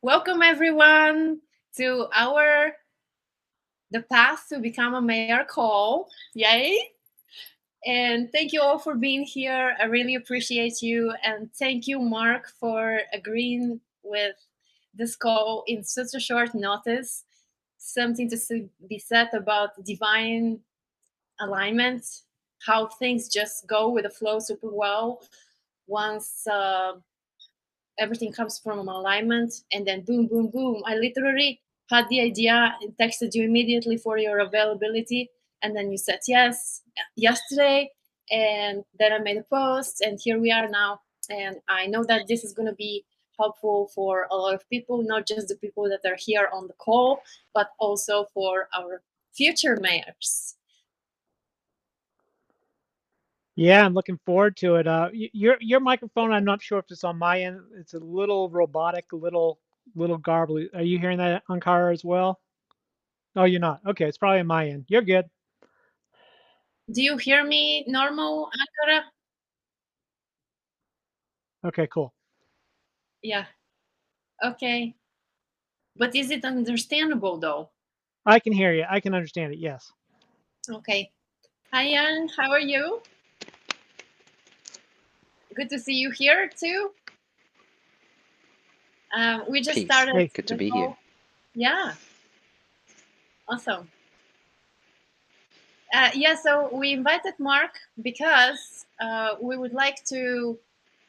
Welcome everyone to our the path to become a mayor call. Yay! And thank you all for being here. I really appreciate you. And thank you, Mark, for agreeing with this call in such a short notice. Something to be said about divine alignment, how things just go with the flow super well once everything comes from alignment, and then boom boom boom, I literally had the idea and texted you immediately for your availability, and then you said yes yesterday, and then I made a post, and here we are now. And I know that this is going to be helpful for a lot of people, not just the people that are here on the call, but also for our future mayors. Yeah, I'm looking forward to it. Your microphone, I'm not sure if it's on my end. It's a little robotic, a little garbly. Are you hearing that, Ankara, as well? Oh, you're not. Okay, it's probably on my end. You're good. Do you hear me normal, Ankara? Okay, cool. Yeah. Okay. But is it understandable though? I can hear you. I can understand it. Yes. Okay. Hi, Jan. How are you? Good to see you here too. We just Peace. started Hey. Good to the be here. call. Yeah, awesome. Yeah, so we invited Mark because we would like to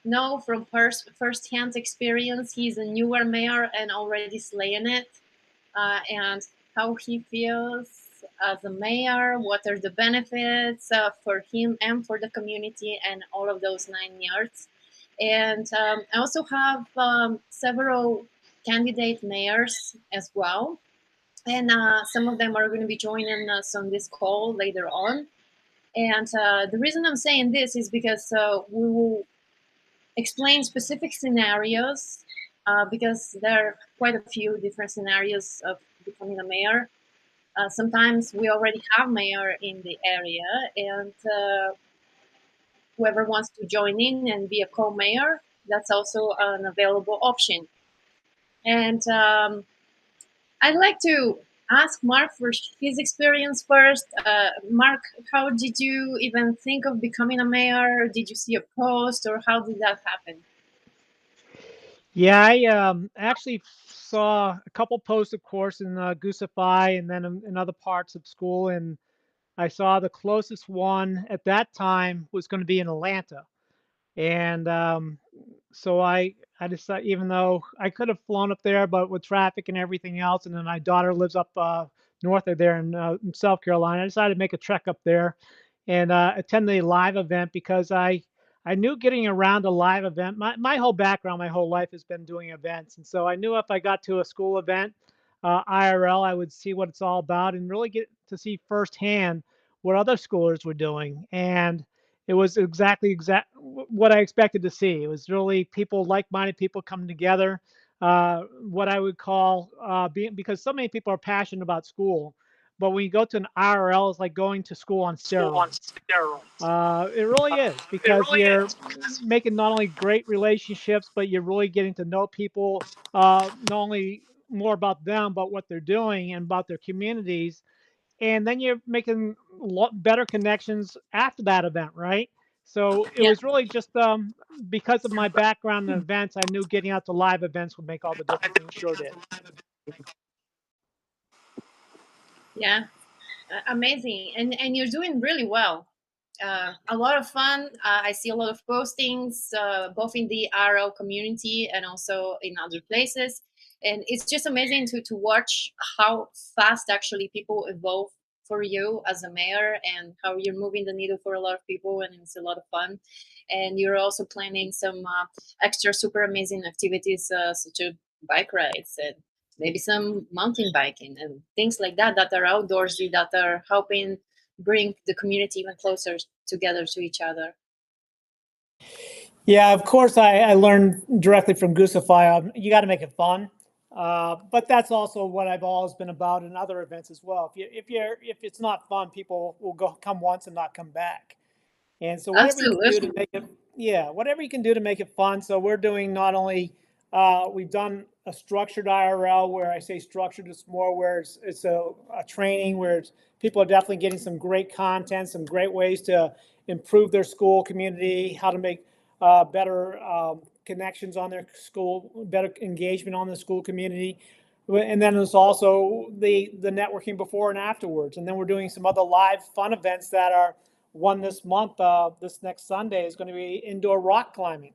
know from first-hand experience. He's a newer mayor and already slaying it, and how he feels as a mayor. What are the benefits for him and for the community, and all of those 9 yards. And I also have several candidate mayors as well, and some of them are going to be joining us on this call later on. And the reason I'm saying this is because we will explain specific scenarios, because there are quite a few different scenarios of becoming a mayor. Sometimes we already have mayor in the area, and whoever wants to join in and be a co-mayor, that's also an available option. And I'd like to ask Mark for his experience first. Mark, how did you even think of becoming a mayor? Did you see a post, or how did that happen? Yeah, I actually saw a couple posts, of course, in Goosify and then in other parts of Skool, and I saw the closest one at that time was going to be in Atlanta. And so I decided, even though I could have flown up there, but with traffic and everything else, and then my daughter lives up north of there in South Carolina, I decided to make a trek up there and attend the live event because I knew getting around a live event. My whole background, my whole life has been doing events, and so I knew if I got to a school event, IRL, I would see what it's all about and really get to see firsthand what other schoolers were doing. And it was exact what I expected to see. It was really people, like-minded people coming together. What I would call being, because so many people are passionate about school, but when you go to an IRL, it's like going to school on School on steroids. steroids. It really is It because really you're is because making not only great relationships, but you're really getting to know people, not only more about them, but what they're doing and about their communities, and then you're making better connections after that event, right? So it Yeah, was really just because of my background in events, I knew getting out to live events would make all the difference, and it sure did. yeah, amazing, and you're doing really well. A lot of fun. I see a lot of postings, both in the RL community and also in other places. And it's just amazing to watch how fast actually people evolve for you as a mayor, and how you're moving the needle for a lot of people, and it's a lot of fun. And you're also planning some extra super amazing activities, such as bike rides and maybe some mountain biking and things like that, that are outdoorsy, that are helping bring the community even closer together to each other. Yeah, of course, I learned directly from Goosify. You got to make it fun, but that's also what I've always been about in other events as well. If it's not fun, people will come once and not come back. And so whatever you can do to Absolutely. make it, yeah, whatever you can do to make it fun. So we're doing not only We've done a structured IRL where I say structured, it's more where it's a training where people are definitely getting some great content, some great ways to improve their school community, how to make better connections on their school, better engagement on the school community. And then there's also the networking before and afterwards. And then we're doing some other live fun events that are one this month. This next Sunday is going to be indoor rock climbing.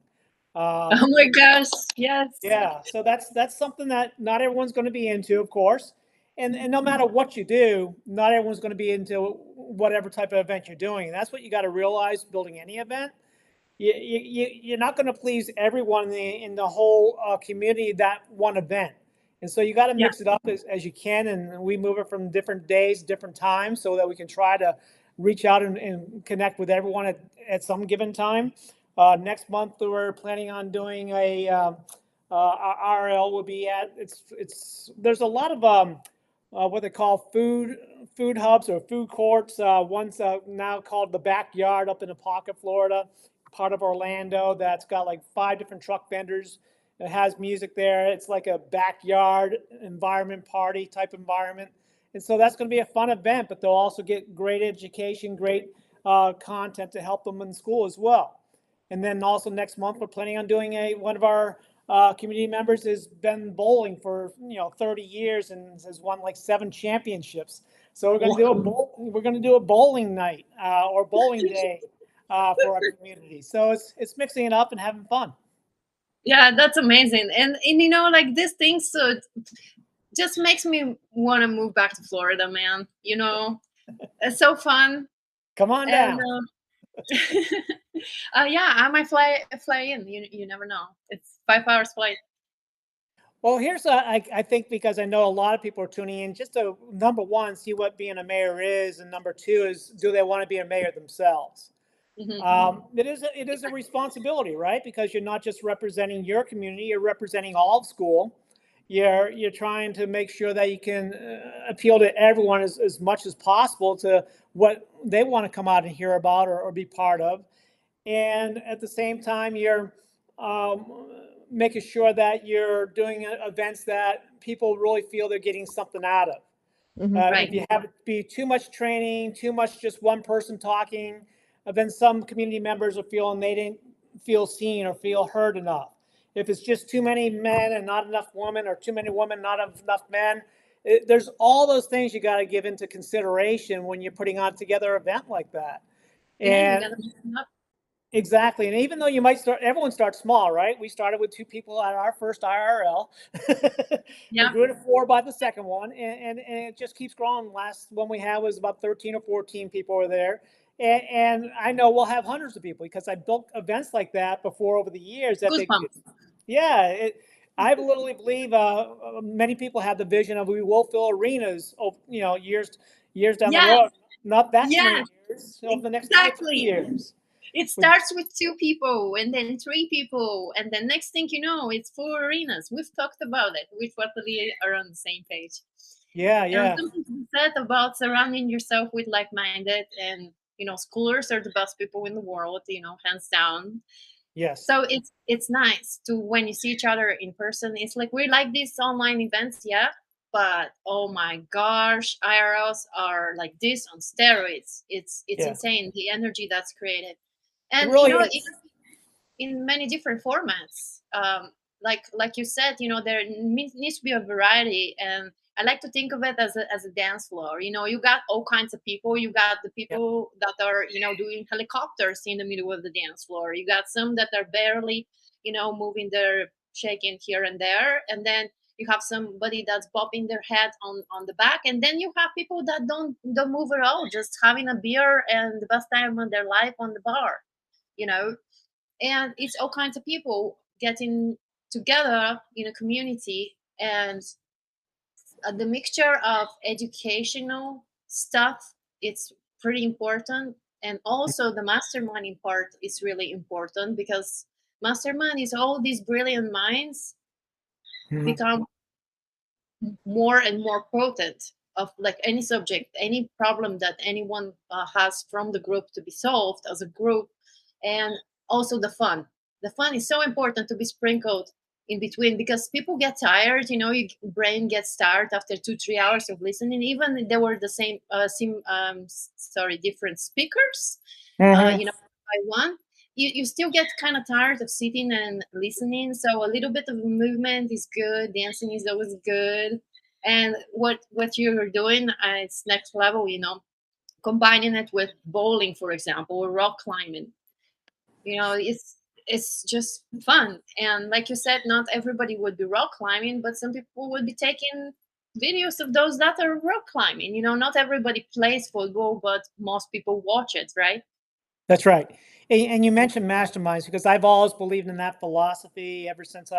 Oh my gosh, yes. Yeah, so that's something that not everyone's going to be into, of course. And no matter what you do, not everyone's going to be into whatever type of event you're doing. And that's what you got to realize building any event. You're not going to please everyone in the whole community that one event. And so you got to Yeah. mix it up as you can. And we move it from different days, different times, so that we can try to reach out and connect with everyone at some given time. Next month, we're planning on doing RL will be at it's there's a lot of what they call food hubs or food courts. One's now called the Backyard up in Apopka, Florida, part of Orlando. That's got like 5 different truck vendors. It has music there. It's like a backyard environment, party type environment, and so that's going to be a fun event. But they'll also get great education, great content to help them in school as well. And then also next month we're planning on doing a one of our community members has been bowling for 30 years and has won like 7 championships. So we're going to do a bowling night or bowling day for our community. So it's mixing it up and having fun. Yeah, that's amazing. And like these things, so it just makes me want to move back to Florida, man. It's so fun. Come on And down. yeah, I might fly in. You never know. It's 5 hours flight. Well, I think because I know a lot of people are tuning in just to number one, see what being a mayor is, and number two is do they want to be a mayor themselves? Hmm. It is a responsibility, right? Because you're not just representing your community; you're representing all of school. You're trying to make sure that you can appeal to everyone as much as possible to what they want to come out and hear about or be part of, and at the same time you're um, making sure that you're doing events that people really feel they're getting something out of. If Right. you have it be too much training, too much just one person talking, then some community members are feeling they didn't feel seen or feel heard enough. If it's just too many men and not enough women, or too many women, not enough men, there's all those things you got to give into consideration when you're putting on together an event like that. Yeah, you And gotta mix it up. exactly. And even though you might everyone starts small, right? We started with 2 people at our first IRL. We Yeah. grew to 4 by the second one, and it just keeps growing. Last one we had was about 13 or 14 people were there. And I know we'll have hundreds of people because I built events like that before over the years that Goosebumps. yeah, I literally believe many people have the vision of we will fill arenas, years down the Yeah. road. Not that Yeah. many years, over the next 2 or 3 Exactly. years. It With starts with 2 people and then 3 people, and then next thing you know, it's 4 arenas. We've talked about it. We totally are on the same page. Yeah, And yeah. something to be said about surrounding yourself with like-minded, and schoolers are the best people in the world, hands down. Yes. So it's nice to when you see each other in person. It's like we like these online events, yeah, but oh my gosh, IRLs are like this on steroids. It's Yeah. insane the energy that's created. It And really is. in many different formats. Like you said, there needs to be a variety, and I like to think of it as a dance floor. You got all kinds of people. You got the Yeah. people that are doing helicopters in the middle of the dance floor. You got some that are barely moving their shaking here and there, and then you have somebody that's bopping their head on the back, and then you have people that don't move at all, just having a beer and the best time of their life on the bar. You know, and it's all kinds of people getting together in a community, and the mixture of educational stuff, it's pretty important, and also the masterminding part is really important, because mastermind is all these brilliant minds Mhm. become more and more potent of like any subject, any problem that anyone has from the group to be solved as a group. And also the fun is so important to be sprinkled in between, because people get tired, your brain gets tired after 2 3 hours of listening, even if they were the sorry, different speakers, Hmm. by one. You still get kind of tired of sitting and listening, so a little bit of movement is good, dancing is always good. And what you're doing, it's next level, combining it with bowling, for example, or rock climbing. It's just fun. And like you said, not everybody would be rock climbing, but some people would be taking videos of those that are rock climbing. Not everybody plays football, but most people watch it, right? That's right. And you mentioned masterminds because I've always believed in that philosophy ever since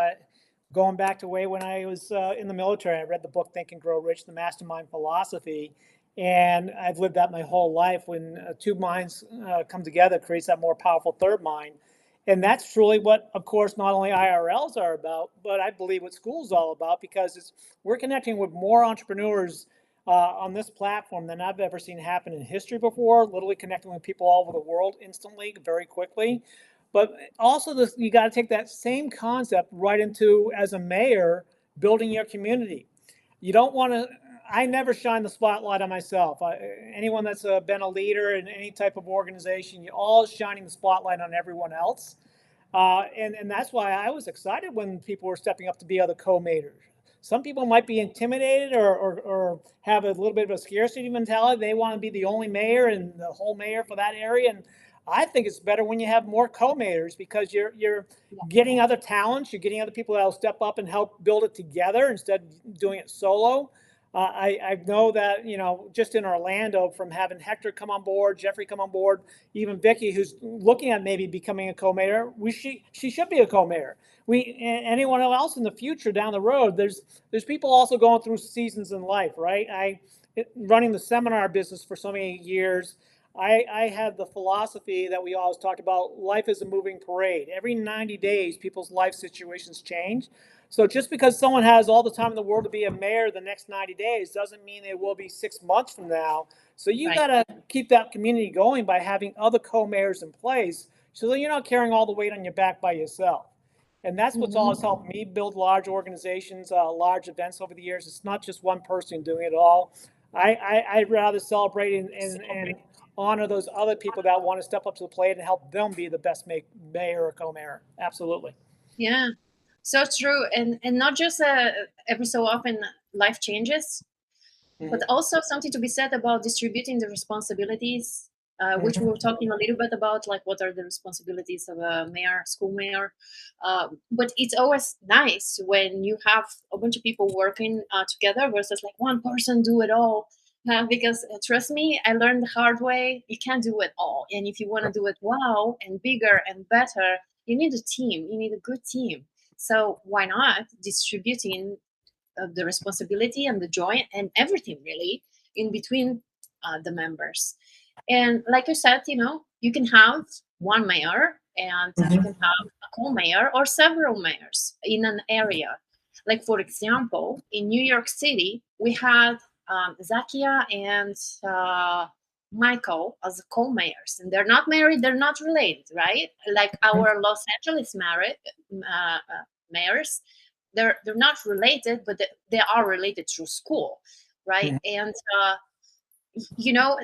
going back to way when I was in the military. I read the book Think and Grow Rich, the mastermind philosophy, and I've lived that my whole life. When two minds come together, creates that more powerful third mind. And that's truly what, of course, not only IRLs are about, but I believe what Skool's all about because we're connecting with more entrepreneurs on this platform than I've ever seen happen in history before, literally connecting with people all over the world instantly, very quickly. But also, you got to take that same concept right into, as a mayor, building your community. You don't want to, I never shine the spotlight on myself. Anyone that's been a leader in any type of organization, you're all shining the spotlight on everyone else. And that's why I was excited when people were stepping up to be other co-mayors. Some people might be intimidated or have a little bit of a scarcity mentality. They want to be the only mayor and the whole mayor for that area. And I think it's better when you have more co-mayors because you're getting other talents, you're getting other people that will step up and help build it together instead of doing it solo. I know that, just in Orlando, from having Hector come on board, Jeffrey come on board, even Vicky, who's looking at maybe becoming a co-mayor, she should be a co-mayor. Anyone else in the future down the road, there's people also going through seasons in life, right? Running the seminar business for so many years, I had the philosophy that we always talked about: life is a moving parade. Every 90 days, people's life situations change. So just because someone has all the time in the world to be a mayor the next 90 days doesn't mean they will be 6 months from now. So you Right. got to keep that community going by having other co-mayors in place so that you're not carrying all the weight on your back by yourself. And that's what's Hmm. always helped me build large organizations, large events over the years. It's not just one person doing it all. I'd rather celebrate and honor those other people that want to step up to the plate and help them be the best mayor or co-mayor. Absolutely. Yeah, so true. And not just every so often life changes, but Mm-hmm. also something to be said about distributing the responsibilities, which we were Mm-hmm. talking a little bit about, like what are the responsibilities of a mayor, school mayor. But it's always nice when you have a bunch of people working together versus like one person do it all. Because trust me, I learned the hard way. You can't do it all, and if you want to do it well and bigger and better, you need a team. You need a good team. So why not distributing the responsibility and the joy and everything really in between the members. And like you said, you can have one mayor and you can Mm-hmm. have a co-mayor or several mayors in an area. Like for example, in New York City, we had Zakia and Michael as co-mayors, and they're not married, they're not related, right? Like our Los Angeles mayors, they're not related, but they are related through school, right? And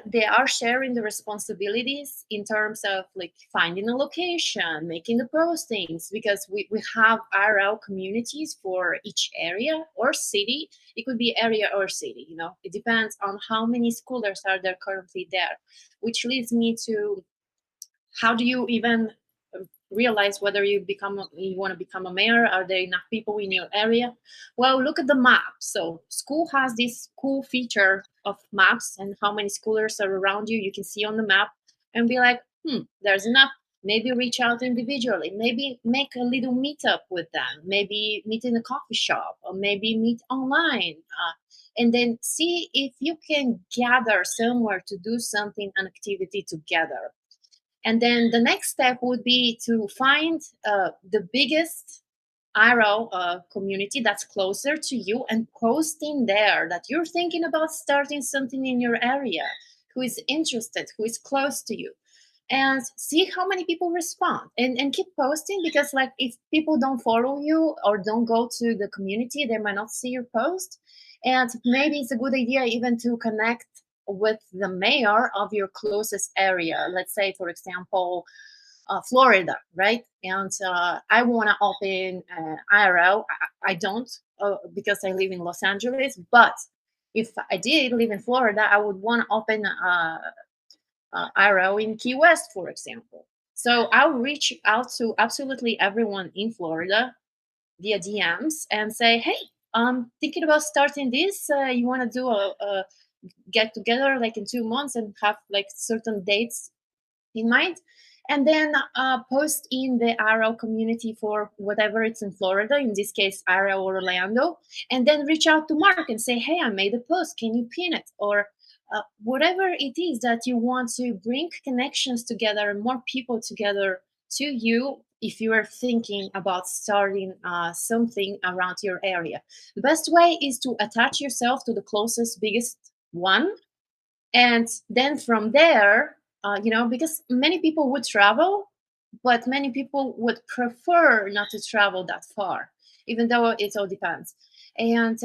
they are sharing the responsibilities in terms of like finding a location, making the postings, because we have IRL communities for each area or city. It could be area or city, it depends on how many schoolers are there currently there, which leads me to how do you even realize whether you want to become a mayor? Are there enough people in your area? Well, look at the map. So school has this cool feature of maps and how many schoolers are around you. You can see on the map and be like, there's enough. Maybe reach out individually, maybe make a little meetup with them, maybe meet in a coffee shop, or maybe meet online, and then see if you can gather somewhere to do something, an activity together. And then the next step would be to find the biggest IRL community that's closer to you and post in there that you're thinking about starting something in your area, who is interested, who is close to you. and see how many people respond, and keep posting, because like if people don't follow you or don't go to the community, they might not see your post. And maybe it's a good idea even to connect with the mayor of your closest area. Let's say, for example, Florida, right? And I want to open IRL. I don't, because I live in Los Angeles. But if I did live in Florida, I would want to open IRL in Key West, for example. So I'll reach out to absolutely everyone in Florida via DMs and say, hey, I'm thinking about starting this. You want to do a get together like in 2 months and have like certain dates in mind, and then post in the RL community for whatever it's in Florida, in this case RL Orlando, and then reach out to Mark and say, hey, I made a post, can you pin it? Or whatever it is that you want to bring connections together and more people together to you if you are thinking about starting something around your area. The best way is to attach yourself to the closest biggest one, and then from there, because many people would travel, but many people would prefer not to travel that far, even though it all depends. And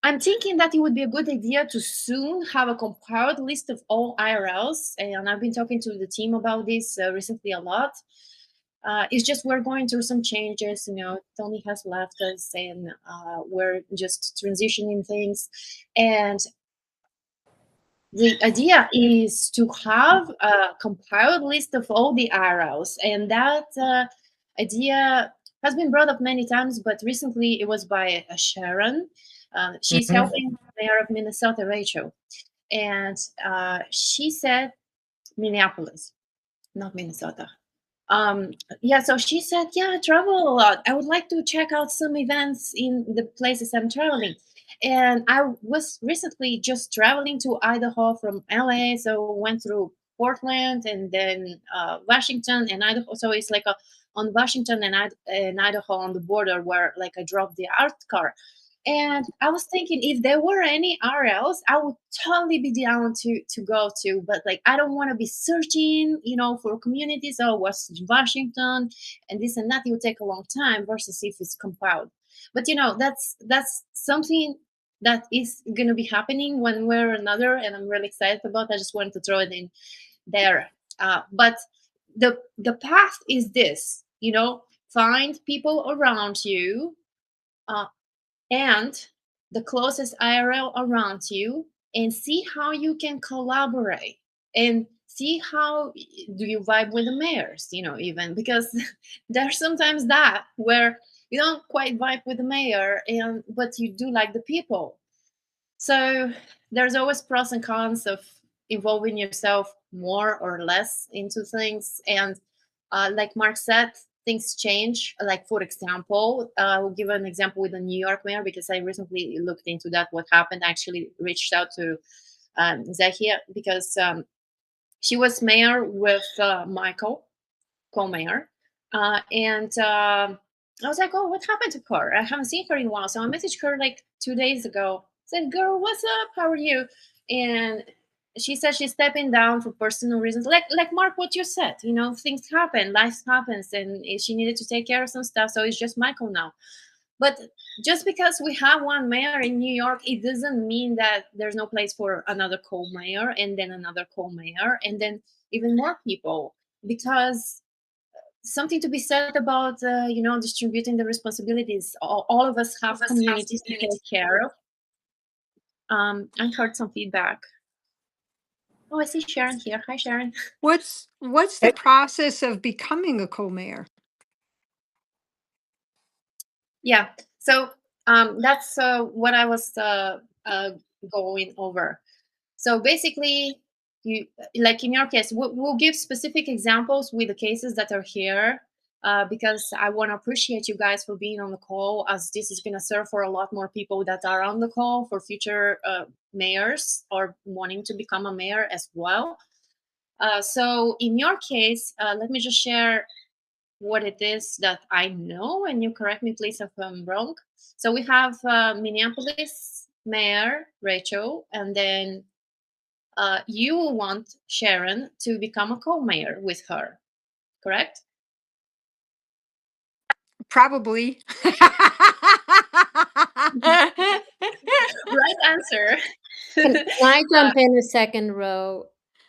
I'm thinking that it would be a good idea to soon have a compiled list of all IRLs, and I've been talking to the team about this recently a lot. It's just we're going through some changes. Tony has left us, and we're just transitioning things. And the idea is to have a compiled list of all the arrows, and that idea has been brought up many times, but recently it was by Sharon. She's Mhm. helping the mayor of Minnesota, Rachel, and she said Minneapolis, not Minnesota. um yeah, so she said, yeah, I travel a lot, I would like to check out some events in the places I'm traveling. And I was recently just traveling to Idaho from LA, so went through Portland and then Washington and Idaho. So it's like on Washington and Idaho on the border, where like I dropped the art car. And I was thinking, if there were any RLs, I would totally be down to go to. But like, I don't want to be searching, for communities. Oh, what's Washington, and this and that. It would take a long time versus if it's compiled. But that's something that is going to be happening one way or another, and I'm really excited about. I just wanted to throw it in there. But the path is this. Find people around you. Uh, and the closest IRL around you, and see how you can collaborate, and see how do you vibe with the mayors, even because there's sometimes that where you don't quite vibe with the mayor, and but you do like the people. So there's always pros and cons of involving yourself more or less into things. And like Mark said, things change. Like, for example, I'll give an example with the New York mayor, because I recently looked into that, what happened. I actually reached out to Zahia, because she was mayor with Michael, co-mayor. And I was like, oh, what happened to her? I haven't seen her in a while. So I messaged her like 2 days ago. Said, girl, what's up? How are you? And she said she's stepping down for personal reasons. Like Mark, what you said, things happen, life happens, and she needed to take care of some stuff. So it's just Michael now. But just because we have one mayor in New York, it doesn't mean that there's no place for another co-mayor, and then another co-mayor, and then even more people. Because something to be said about distributing the responsibilities. All of us have communities to take care of. I heard some feedback. Oh, I see Sharon here. Hi, Sharon. What's the Hey, process of becoming a co-mayor? Yeah, so that's what I was going over. So basically, you, like in your case, we'll give specific examples with the cases that are here, because I want to appreciate you guys for being on the call, as this is going to serve for a lot more people that are on the call, for future mayors or wanting to become a mayor as well. So in your case, let me just share what it is that I know, and you correct me please if I'm wrong. So we have Minneapolis Mayor Rachel, and then you want Sharon to become a co-mayor with her, correct? Probably. Right answer. Can I jump in a second, Ro?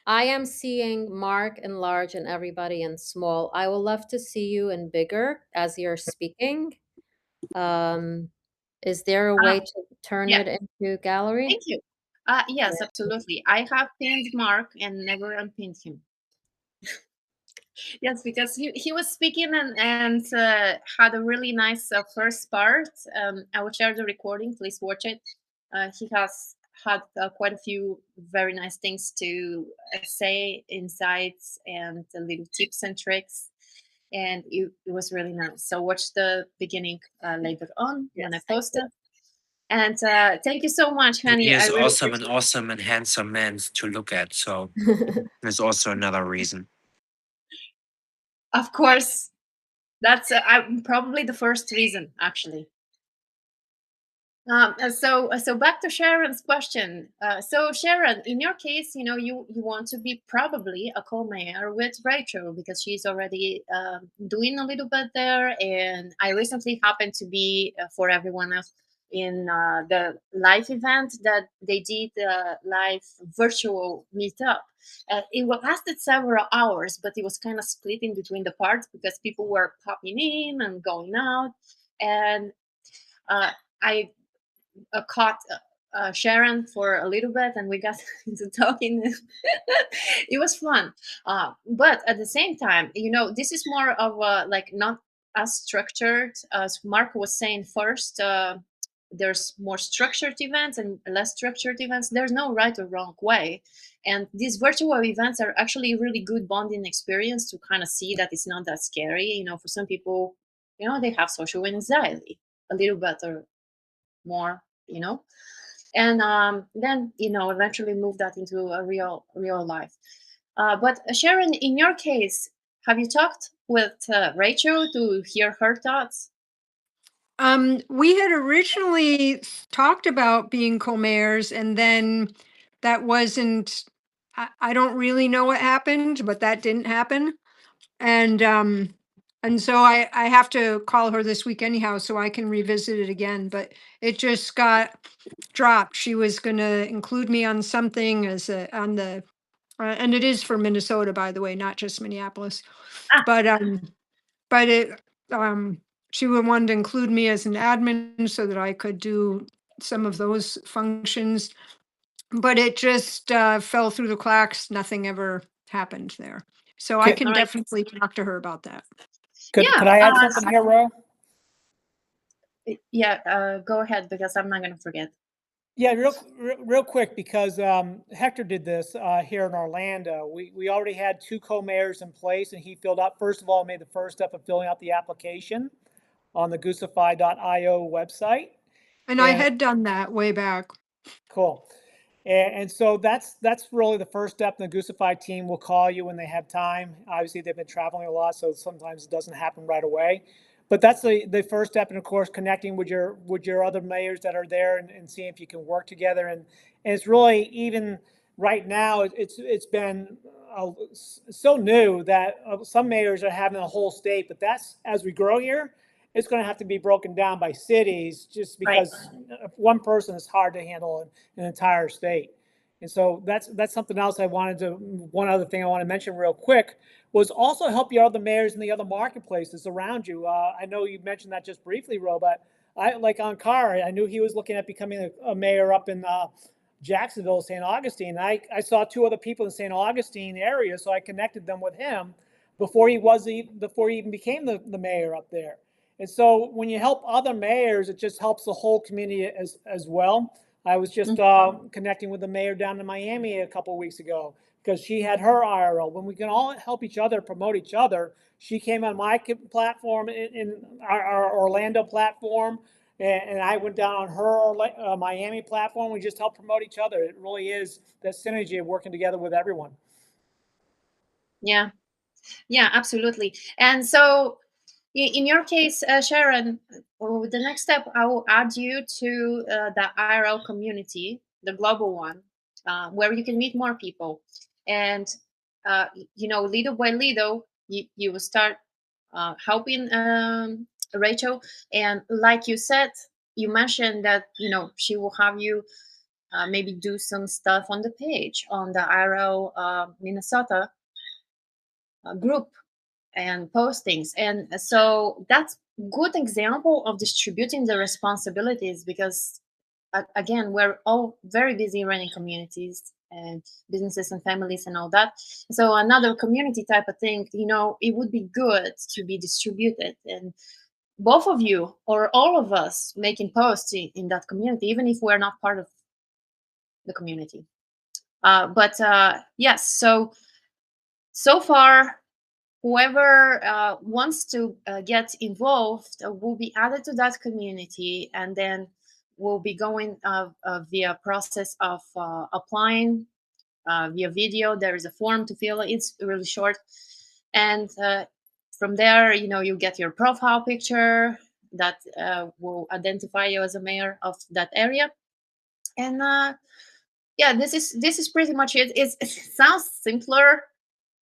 I am seeing Mark in large and everybody in small. I will love to see you in bigger as you're speaking. Is there a way to turn Yeah, it into gallery? thank you. Yes, absolutely. I have pinned Mark and never unpinned him. Yes, because he was speaking and had a really nice first part. I will share the recording. Please watch it. He has had quite a few very nice things to say, insights, and little tips and tricks. And it was really nice. So watch the beginning later on when I post it. And thank you so much, And honey. he I is really awesome and appreciate it. awesome and handsome man to look at. So there's also another reason. Of course, that's probably the first reason, actually. So back to Sharon's question. So Sharon, in your case, you want to be probably a co-mayor with Rachel because she's already doing a little bit there, and I recently happened to be for everyone else in the live event that they did, live virtual meetup. Lasted several hours, but it was kind of split in between the parts because people were popping in and going out, and uh, I caught Sharon for a little bit, and we got into talking. It was fun, but at the same time, this is more of a like not as structured as Mark was saying first. There's more structured events and less structured events. There's no right or wrong way, and these virtual events are actually a really good bonding experience to kind of see that it's not that scary. For some people, they have social anxiety a little bit or more, and then eventually move that into a real life. But Sharon, in your case, have you talked with Rachel to hear her thoughts? We had originally talked about being co-mayors, and then that wasn't. I don't really know what happened, but that didn't happen, and so I have to call her this week anyhow, so I can revisit it again. But it just got dropped. She was going to include me on something on the, and it is for Minnesota, by the way, not just Minneapolis. Ah, But it, she would want to include me as an admin so that I could do some of those functions. But it just fell through the cracks. Nothing ever happened there. So I Could, can all right. definitely talk to her about that. could Yeah. I add something here, Ro? Yeah. Go ahead because I'm not going to forget. Yeah, real quick, because Hector did this here in Orlando. We already had two co-mayors in place, and he filled out, first of all, made the first step of filling out the application on the goosify.io website. And I had done that way back. Cool. And so that's really the first step. The Goosify team will call you when they have time. Obviously, they've been traveling a lot, so sometimes it doesn't happen right away. But that's the first step, and of course, connecting with your other mayors that are there and seeing if you can work together. And it's really, even right now, it's been so new that some mayors are having a whole state. But that's, as we grow here, it's going to have to be broken down by cities, just Right. because one person is hard to handle an entire state. And so that's something else I wanted to. One other thing I want to mention real quick was also help your other mayors in the other marketplaces around you. I know you mentioned that just briefly, Ro, but I, like on Carr, I knew he was looking at becoming a mayor up in Jacksonville, St. Augustine. I saw two other people in St. Augustine area, so I connected them with him before he even became the mayor up there. And so when you help other mayors, it just helps the whole community as well. I was just connecting with the mayor down in Miami a couple of weeks ago because she had her IRL. When we can all help each other, promote each other, she came on my platform in our Orlando platform, and I went down on her Miami platform. We just help promote each other. It really is that synergy of working together with everyone. Yeah. Yeah, absolutely. And so in your case, Sharon, the next step, I will add you to the IRL community, the global one. where you can meet more people. And little by little, you will start helping Rachel. And like you said, you mentioned that she will have you maybe do some stuff on the page on the IRL Minnesota group and postings. And so that's good example of distributing the responsibilities, because again, we're all very busy running communities and businesses and families and all that. So another community type of thing, it would be good to be distributed, and both of you or all of us making posts in that community, even if we're not part of the community. But yes, so far, whoever wants to get involved will be added to that community, and then we'll be going via process of applying via video. There is a form to fill. It's really short, and from there, you get your profile picture that will identify you as a mayor of that area. And yeah, this is pretty much it. It sounds simpler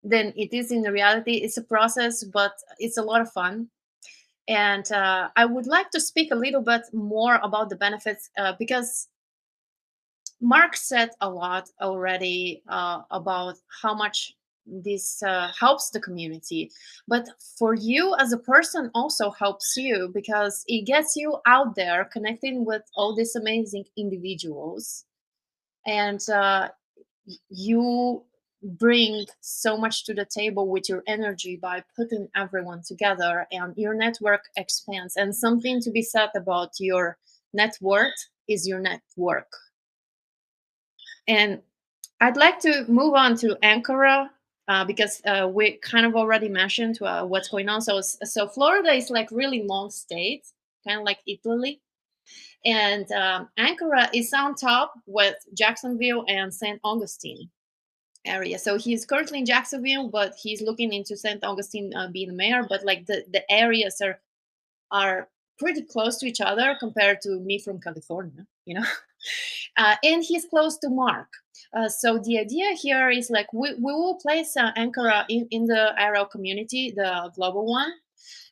than it is in the reality. It's a process, but it's a lot of fun. And I would like to speak a little bit more about the benefits, because Mark said a lot already about how much this helps the community. But for you as a person, also helps you because it gets you out there connecting with all these amazing individuals. And you bring so much to the table with your energy by putting everyone together, and your network expands. And something to be said about your net worth is your network. And I'd like to move on to Ankara, because we kind of already mentioned what's going on. So Florida is like really long state, kind of like Italy. And Ankara is on top with Jacksonville and St. Augustine area. So he's currently in Jacksonville, but he's looking into St. Augustine being mayor. But like the areas are pretty close to each other compared to me from California. And he's close to Mark. So the idea here is like we will place Ankara in the IRL community, the global one.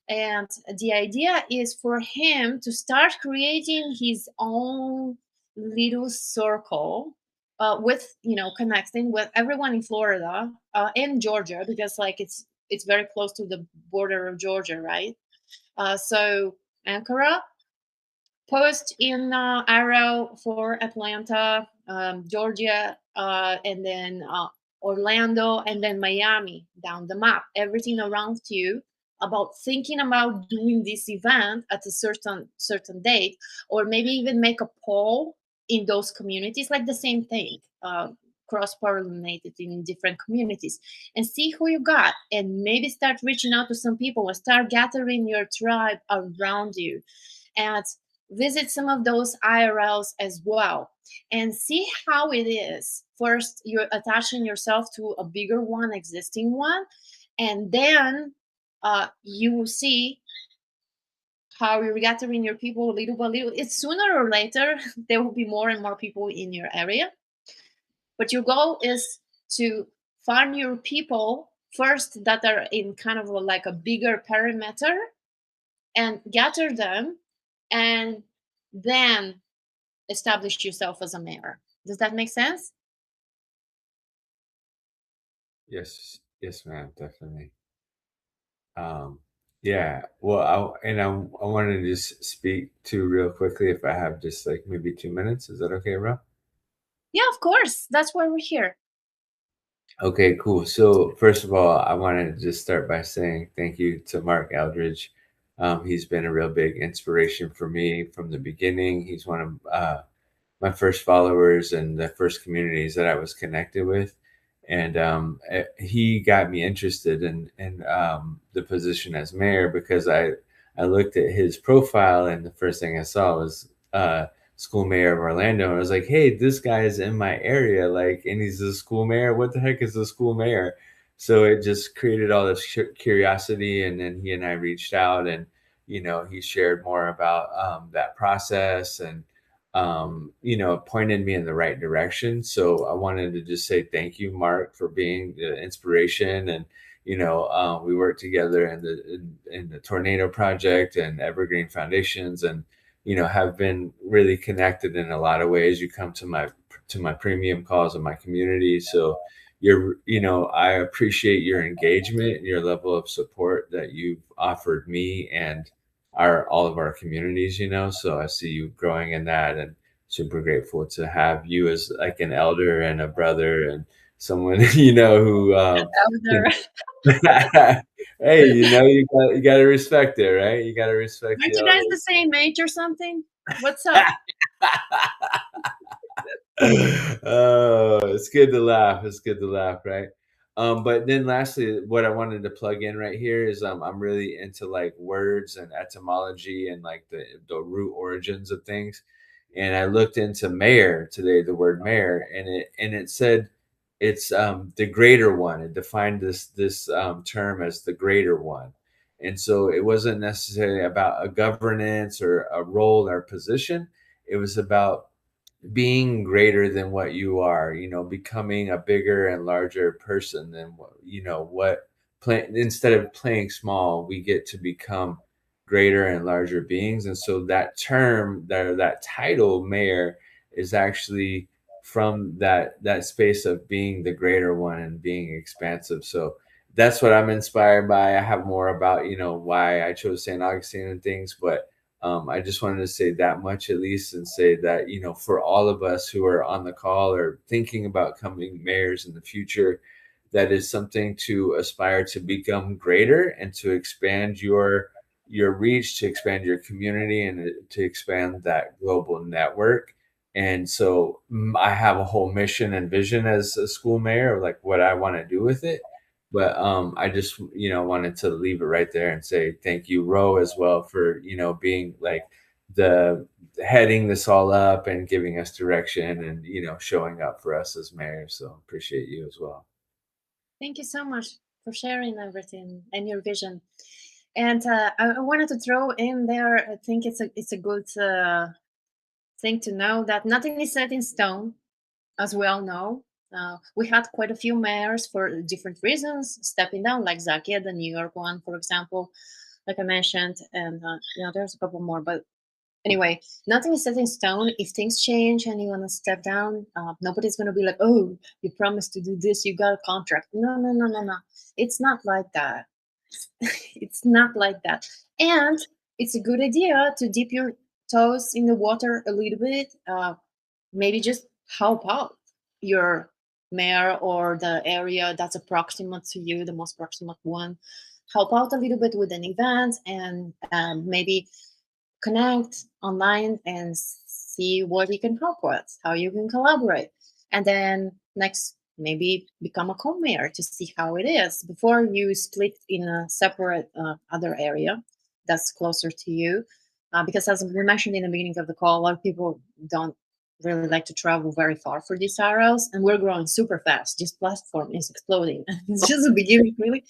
And the idea is for him to start creating his own little circle with connecting with everyone in Florida and Georgia, because like it's very close to the border of Georgia, right? So Ankara, post in Arrow for Atlanta, Georgia, and then Orlando, and then Miami down the map. Everything around you about thinking about doing this event at a certain date, or maybe even make a poll in those communities, like the same thing. Cross-pollinated in different communities, and see who you got, and maybe start reaching out to some people and start gathering your tribe around you, and visit some of those IRLs as well, and see how it is. First, you're attaching yourself to a bigger one, existing one, and then you will see how you're gathering your people little by little. It's sooner or later there will be more and more people in your area, but your goal is to find your people first that are in kind of like a bigger perimeter, and gather them, and then establish yourself as a mayor. Does that make sense? Yes, ma'am, definitely. Yeah. Well, I wanted to just speak to real quickly if I have just like maybe 2 minutes. Is that okay, Rob? Yeah, of course. That's why we're here. Okay, cool. So first of all, I wanted to just start by saying thank you to Mark Eldridge. He's been a real big inspiration for me from the beginning. He's one of my first followers and the first communities that I was connected with. And he got me interested in the position as mayor because I looked at his profile, and the first thing I saw was school mayor of Orlando. And I was like, hey, this guy is in my area, like, and he's the school mayor. What the heck is the school mayor? So it just created all this curiosity. And then he and I reached out, and he shared more about that process, and pointed me in the right direction. So I wanted to just say thank you, Mark, for being the inspiration. And we worked together in the Tornado Project and Evergreen Foundations, and have been really connected in a lot of ways. You come to my premium calls in my community, so I appreciate your engagement and your level of support that you've offered me and all of our communities. So I see you growing in that, and super grateful to have you as like an elder and a brother and someone who Elder. hey, you got to respect it, right? You got to respect Aren't the you guys elders. the same age or something? What's up? Oh, it's good to laugh. It's good to laugh, right? But then lastly, what I wanted to plug in right here is I'm really into like words and etymology and like the root origins of things. And I looked into mayor today, the word mayor, and it said it's the greater one. It defined this term as the greater one. And so it wasn't necessarily about a governance or a role or position. It was about being greater than what you are, becoming a bigger and larger person than what play instead of playing small, we get to become greater and larger beings. And so that term, that title mayor, is actually from that space of being the greater one and being expansive. So that's what I'm inspired by. I have more about why I chose St. Augustine and things, but I just wanted to say that much at least, and say that, for all of us who are on the call or thinking about coming mayors in the future, that is something to aspire to become greater and to expand your reach, to expand your community, and to expand that global network. And so I have a whole mission and vision as a school mayor of like what I want to do with it. But I just wanted to leave it right there and say thank you, Ro, as well, for being like the heading this all up and giving us direction and showing up for us as mayors. So appreciate you as well. Thank you so much for sharing everything and your vision. And I wanted to throw in there. I think it's a good thing to know that nothing is set in stone, as we all know. We had quite a few mayors for different reasons stepping down, like Zaki, the New York one, for example, like I mentioned, and there's a couple more. But anyway, nothing is set in stone. If things change and you want to step down, nobody's going to be like, "Oh, you promised to do this, you got a contract." No, no, no, no, no. It's not like that. It's not like that. And it's a good idea to dip your toes in the water a little bit. Maybe just help out your mayor or the area that's approximate to you, the most proximate one. Help out a little bit with an event, and maybe connect online and see what you can help with, how you can collaborate. And then next, maybe become a co-mayor to see how it is before you split in a separate other area that's closer to you. Because as we mentioned in the beginning of the call, a lot of people don't really like to travel very far for these arrows, and we're growing super fast. This platform is exploding. It's just the beginning, really.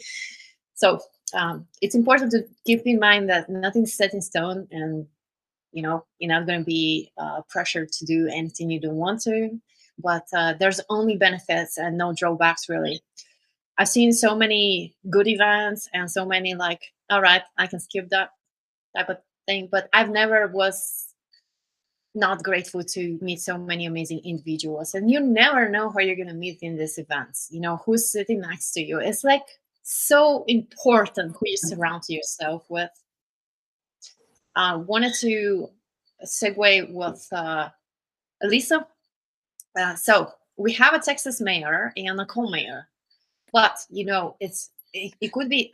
So it's important to keep in mind that nothing's set in stone, and you're not going to be pressured to do anything you don't want to. But there's only benefits and no drawbacks, really. I've seen so many good events and so many like, all right, I can skip that type of thing. But I've never was not grateful to meet so many amazing individuals, and you never know who you're going to meet in these events. Who's sitting next to you. It's like so important who you surround yourself with. Wanted to segue with Elisa. So we have a Texas mayor and a co-mayor, but it could be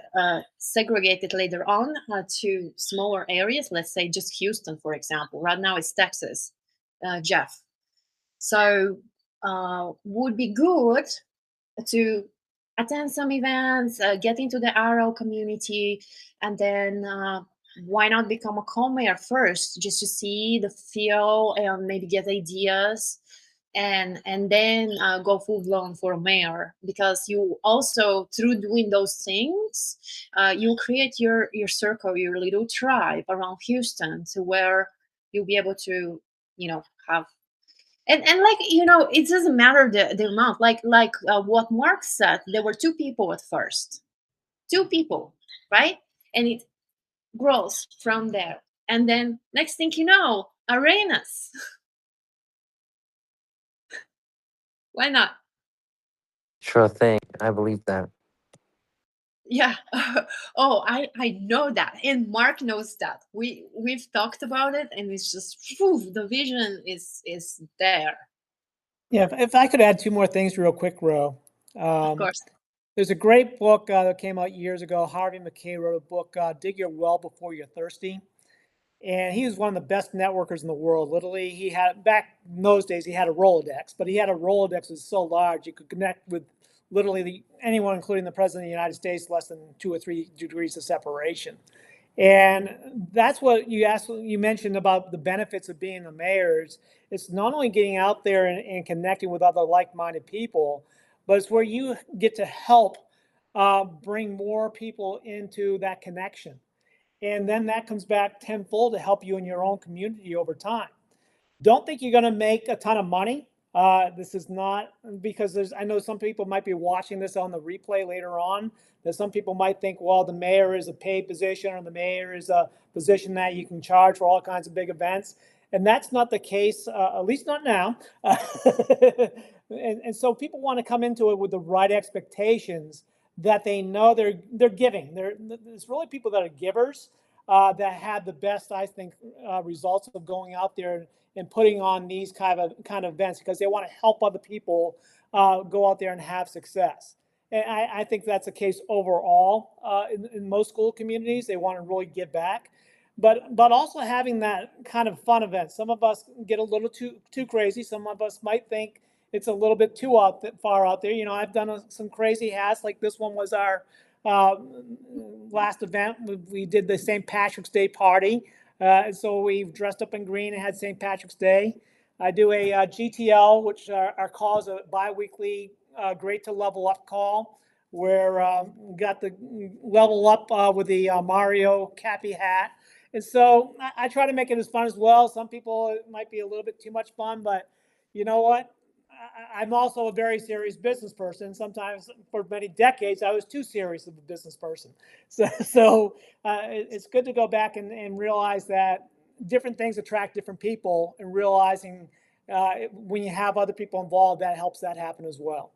segregated later on to smaller areas. Let's say just Houston, for example. Right now it's Texas, Jeff. So would be good to attend some events, get into the RL community, and then why not become a co-mayor first, just to see the feel and maybe get ideas, and then go full blown for a mayor. Because you also, through doing those things, you create your circle, your little tribe around Houston, to where you'll be able to have. And like, it doesn't matter the amount, like what Mark said, there were two people at first, two people, right? And it grows from there, and then next thing you know, arenas. Why not? Sure thing. I believe that. Yeah. Oh, I know that, and Mark knows that. We've talked about it, and it's just, phew, the vision is there. Yeah, if I could add two more things real quick, Ro. Of course. There's a great book that came out years ago. Harvey Mackay wrote a book, Dig Your Well Before You're Thirsty. And he was one of the best networkers in the world. Literally, he had, back in those days, he had a Rolodex, but he had a Rolodex that was so large you could connect with literally anyone, including the President of the United States, less than 2 or 3 degrees of separation. And that's what you mentioned about the benefits of being the mayors. It's not only getting out there and connecting with other like-minded people, but it's where you get to help bring more people into that connection. And then that comes back tenfold to help you in your own community over time. Don't think you're going to make a ton of money. This is not, because I know some people might be watching this on the replay later on, that some people might think, well, the mayor is a paid position, or the mayor is a position that you can charge for all kinds of big events. And that's not the case, at least not now. And so people want to come into it with the right expectations, that they know they're giving. There's really people that are givers, that have the best, I think, results of going out there and putting on these kind of events, because they want to help other people go out there and have success. And I think that's the case overall in most school communities. They want to really give back, but also having that kind of fun event. Some of us get a little too crazy. Some of us might think it's a little bit too far out there. I've done some crazy hats, like this one was our last event. We did the St. Patrick's Day party. And so we've dressed up in green and had St. Patrick's Day. I do a GTL, which our call is a bi-weekly Great to Level Up call, where we got the level up with the Mario Cappy hat. And so I try to make it as fun as well. Some people, it might be a little bit too much fun, but you know what? I'm also a very serious business person. Sometimes, for many decades, I was too serious of a business person. So it's good to go back and realize that different things attract different people, and realizing when you have other people involved, that helps that happen as well.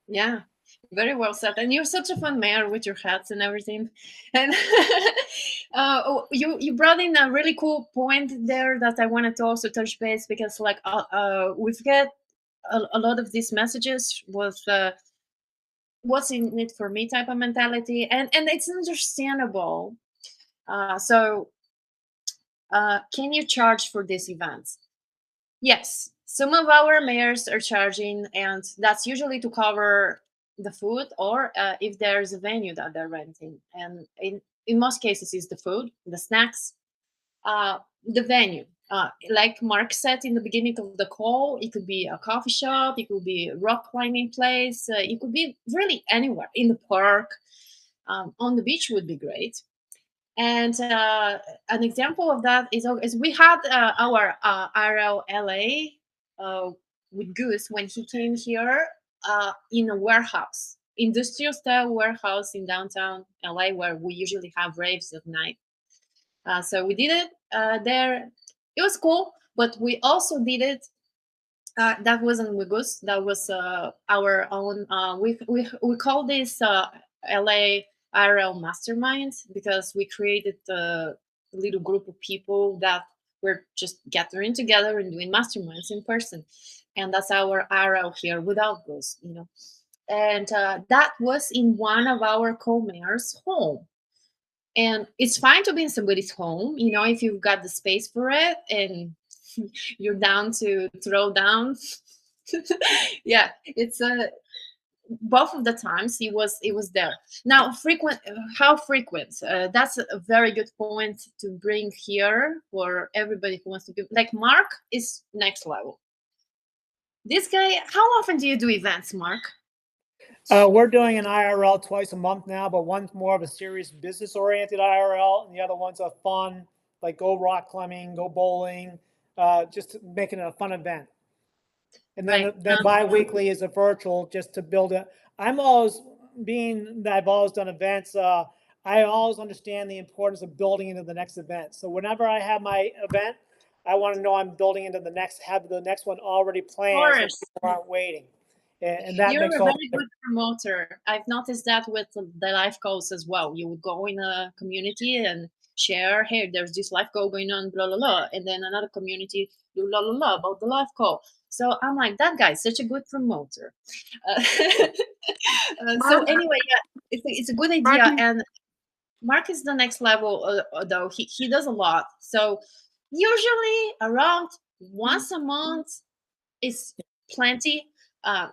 Yeah, very well said. And you're such a fun mayor with your hats and everything. And you brought in a really cool point there that I wanted to also touch base, because like we've got a lot of these messages with what's in it for me type of mentality, and it's understandable. So can you charge for these events? Yes, some of our mayors are charging, and that's usually to cover the food, or if there's a venue that they're renting. And in most cases, it's the food, the snacks, the venue. Like Mark said in the beginning of the call, it could be a coffee shop, it could be a rock climbing place, it could be really anywhere, in the park, on the beach would be great. And an example of that is we had our RLLA with Goose when he came here, in a warehouse, industrial style warehouse in downtown LA, where we usually have raves at night. So we did it there. It was cool, but we also did it. That wasn't with Goose. That was our own. We call this LA IRL Mastermind, because we created a little group of people that were just gathering together and doing masterminds in person, and that's our IRL here without Goose. And that was in one of our co-mayors' home. And it's fine to be in somebody's home, if you've got the space for it and you're down to throw down. Yeah, it's both of the times it was there. Now, how frequent? That's a very good point to bring here for everybody who wants to be like Mark. Is next level. This guy, how often do you do events, Mark? We're doing an IRL twice a month now, but one's more of a serious business-oriented IRL, and the other one's a fun, like go rock climbing, go bowling, just making it a fun event. And Right. then bi-weekly is a virtual just to build it. I'm always being that I've always done events. I always understand the importance of building into the next event. So whenever I have my event, I want to know I'm building into the next, have the next one already Of planned so course. people aren't waiting. And that You're makes a all very good promoter. I've noticed that with the life goals as well. You would go in a community and share, hey, there's this life goal going on, blah, blah, blah. And then another community, do blah, blah, blah about the life goal. So I'm like, that guy's such a good promoter. So Mark, anyway, yeah, it's a good idea. Martin, And Mark is the next level, though. He does a lot. So usually around once a month is plenty. Uh,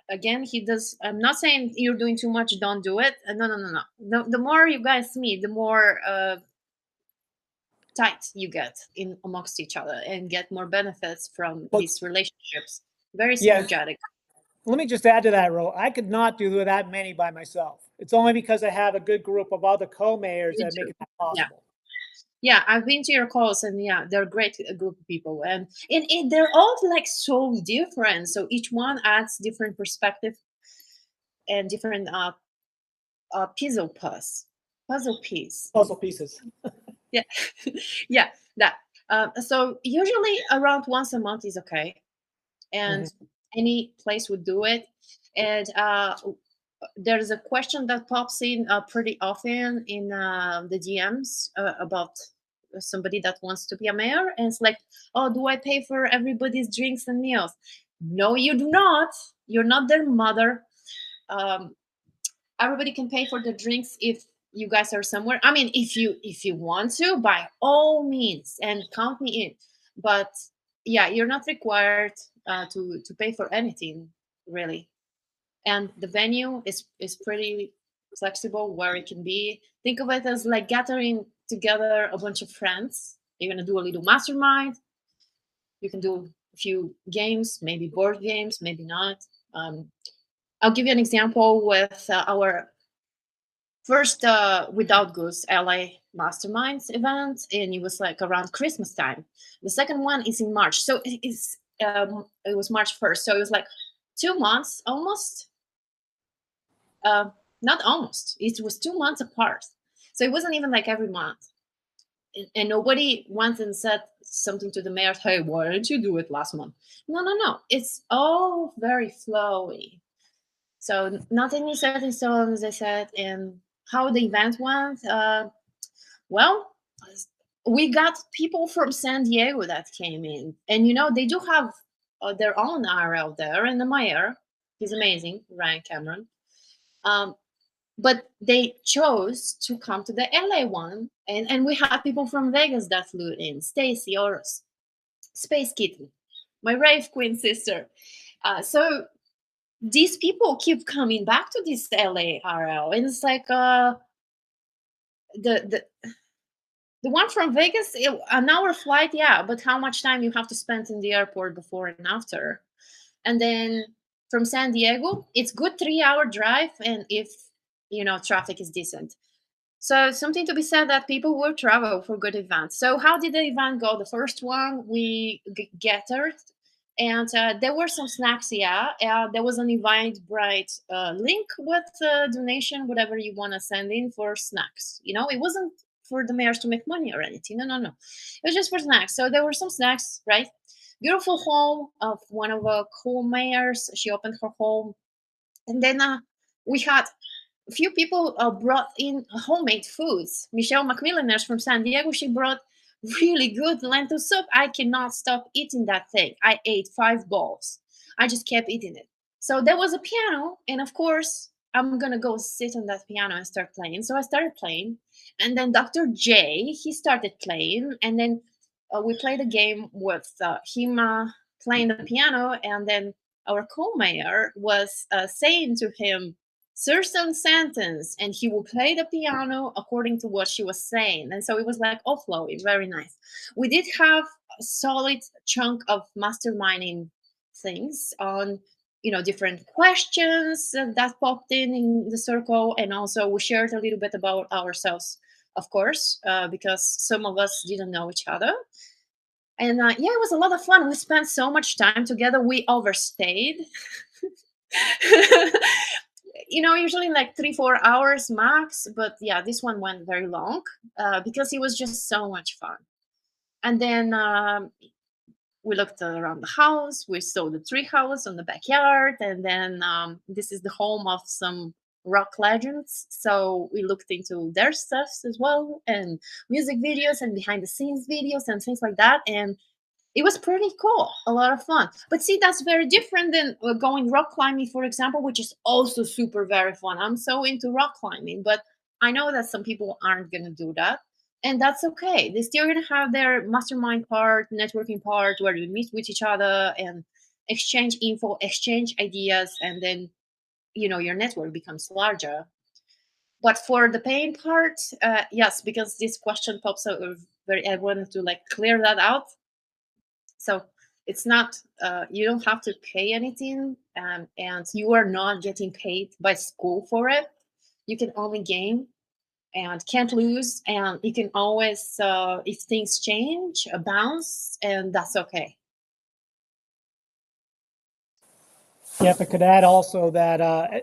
Again, he does. I'm not saying you're doing too much. Don't do it. No, no, no, no. The more you guys meet, the more tight you get in amongst each other and get more benefits from Well, these relationships. Very yes. synergetic. Let me just add to that, Ro. I could not do that many by myself. It's only because I have a good group of other co-mayors Me that make too. it Yeah. possible. Yeah, I've been to your calls, and yeah, they're a great group of people, and they're all like so different. So each one adds different perspective and different puzzle piece. Puzzle pieces. Yeah, yeah, that. So usually around once a month is okay, and Mhm. any place would do it. And there's a question that pops in pretty often in the DMs about somebody that wants to be a mayor, and it's like, oh, do I pay for everybody's drinks and meals? No, you do not. You're not their mother. Um, Everybody can pay for the drinks if you guys are somewhere. I mean, if you want to, by all means, and count me in. But yeah, you're not required to pay for anything really. And the venue is pretty flexible where it can be. Think of it as like gathering together a bunch of friends. You're gonna do a little mastermind. You can do a few games, maybe board games, maybe not. Um, I'll give you an example with our first Without Goose LA Masterminds event, and it was like around Christmas time. The second one is in March, so it was March 1st, so it was like 2 months almost. Uh, Not almost. It was 2 months apart, so it wasn't even like every month. And nobody went and said something to the mayor. Hey, why didn't you do it last month? No, no, no. It's all very flowy. So nothing is set in stone, as I said. And how the event went, well, we got people from San Diego that came in, and they do have their own RL there, and the mayor, he's amazing, Ryan Cameron. Um, but they chose to come to the LA one, and we had people from Vegas that flew in. Stacy or Space Kitten, my rave queen sister. So these people keep coming back to this LA RL, and it's like the one from Vegas, an hour flight, yeah, but how much time you have to spend in the airport before and after? And then from San Diego, it's good 3 hour drive, and if traffic is decent. So something to be said that people will travel for good events. So how did the event go? The first one we gathered, and there were some snacks. Yeah, there was an Eventbrite link with donation, whatever you want to send in for snacks. It wasn't for the mayors to make money or anything. No, no, no. It was just for snacks. So there were some snacks, right? Beautiful home of one of our co-mayors. She opened her home, and then we had a few people brought in homemade foods. Michelle McMillaners from San Diego, she brought really good lentil soup. I cannot stop eating that thing. I ate 5 bowls. I just kept eating it. So there was a piano, and of course, I'm gonna go sit on that piano and start playing. So I started playing, and then Dr. J, he started playing, and then we played a game with him playing the piano, and then our co-mayor was saying to him certain sentence, and he will play the piano according to what she was saying. And so it was like all flowy, very nice. We did have a solid chunk of masterminding things on different questions that popped in the circle, and also we shared a little bit about ourselves, of course, because some of us didn't know each other. And yeah, it was a lot of fun. We spent so much time together. We overstayed. Usually like 3-4 hours max, but yeah, this one went very long because it was just so much fun. And then we looked around the house. We saw the tree house on the backyard, and then this is the home of some rock legends. So we looked into their stuffs as well, and music videos, and behind the scenes videos, and things like that. And it was pretty cool, a lot of fun. But see, that's very different than going rock climbing, for example, which is also super very fun. I'm so into rock climbing, but I know that some people aren't going to do that. And that's okay. They're still going to have their mastermind part, networking part, where you meet with each other and exchange info, exchange ideas, and then, your network becomes larger. But for the paying part, yes, because this question pops up, very, I wanted to like clear that out. So it's not, you don't have to pay anything, and you are not getting paid by school for it. You can only gain and can't lose, and you can always, if things change, bounce, and that's okay. Yeah, if I could add also that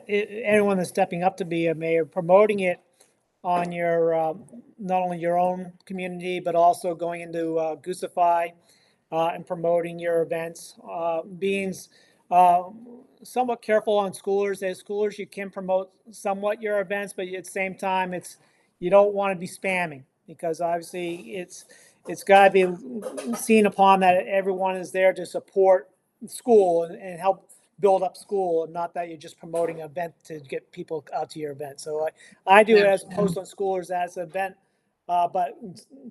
anyone that's stepping up to be a mayor, promoting it on your not only your own community but also going into Goosify and promoting your events, being uh, somewhat careful on schoolers. As schoolers, you can promote somewhat your events, but at the same time, you don't want to be spamming because obviously it's got to be seen upon that everyone is there to support school and help build up school, and not that you're just promoting an event to get people out to your event. So I do it Yeah. as a post on schoolers as an event, but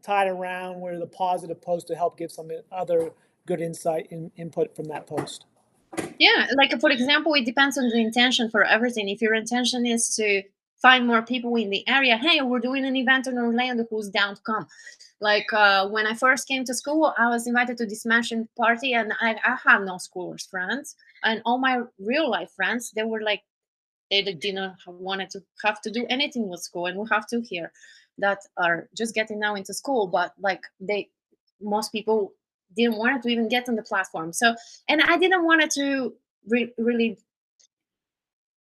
tied around where the positive post to help give some other good insight and input from that post. Yeah, like for example, it depends on the intention for everything. If your intention is to find more people in the area, hey, we're doing an event in Orlando, who's down to come? Like when I first came to school, I was invited to this mansion party, and I had no schoolers friends, and all my real life friends, they were like, they didn't wanted to have to do anything with school, and we have two here that are just getting now into school, but like most people didn't want to even get on the platform. So, and I didn't want to really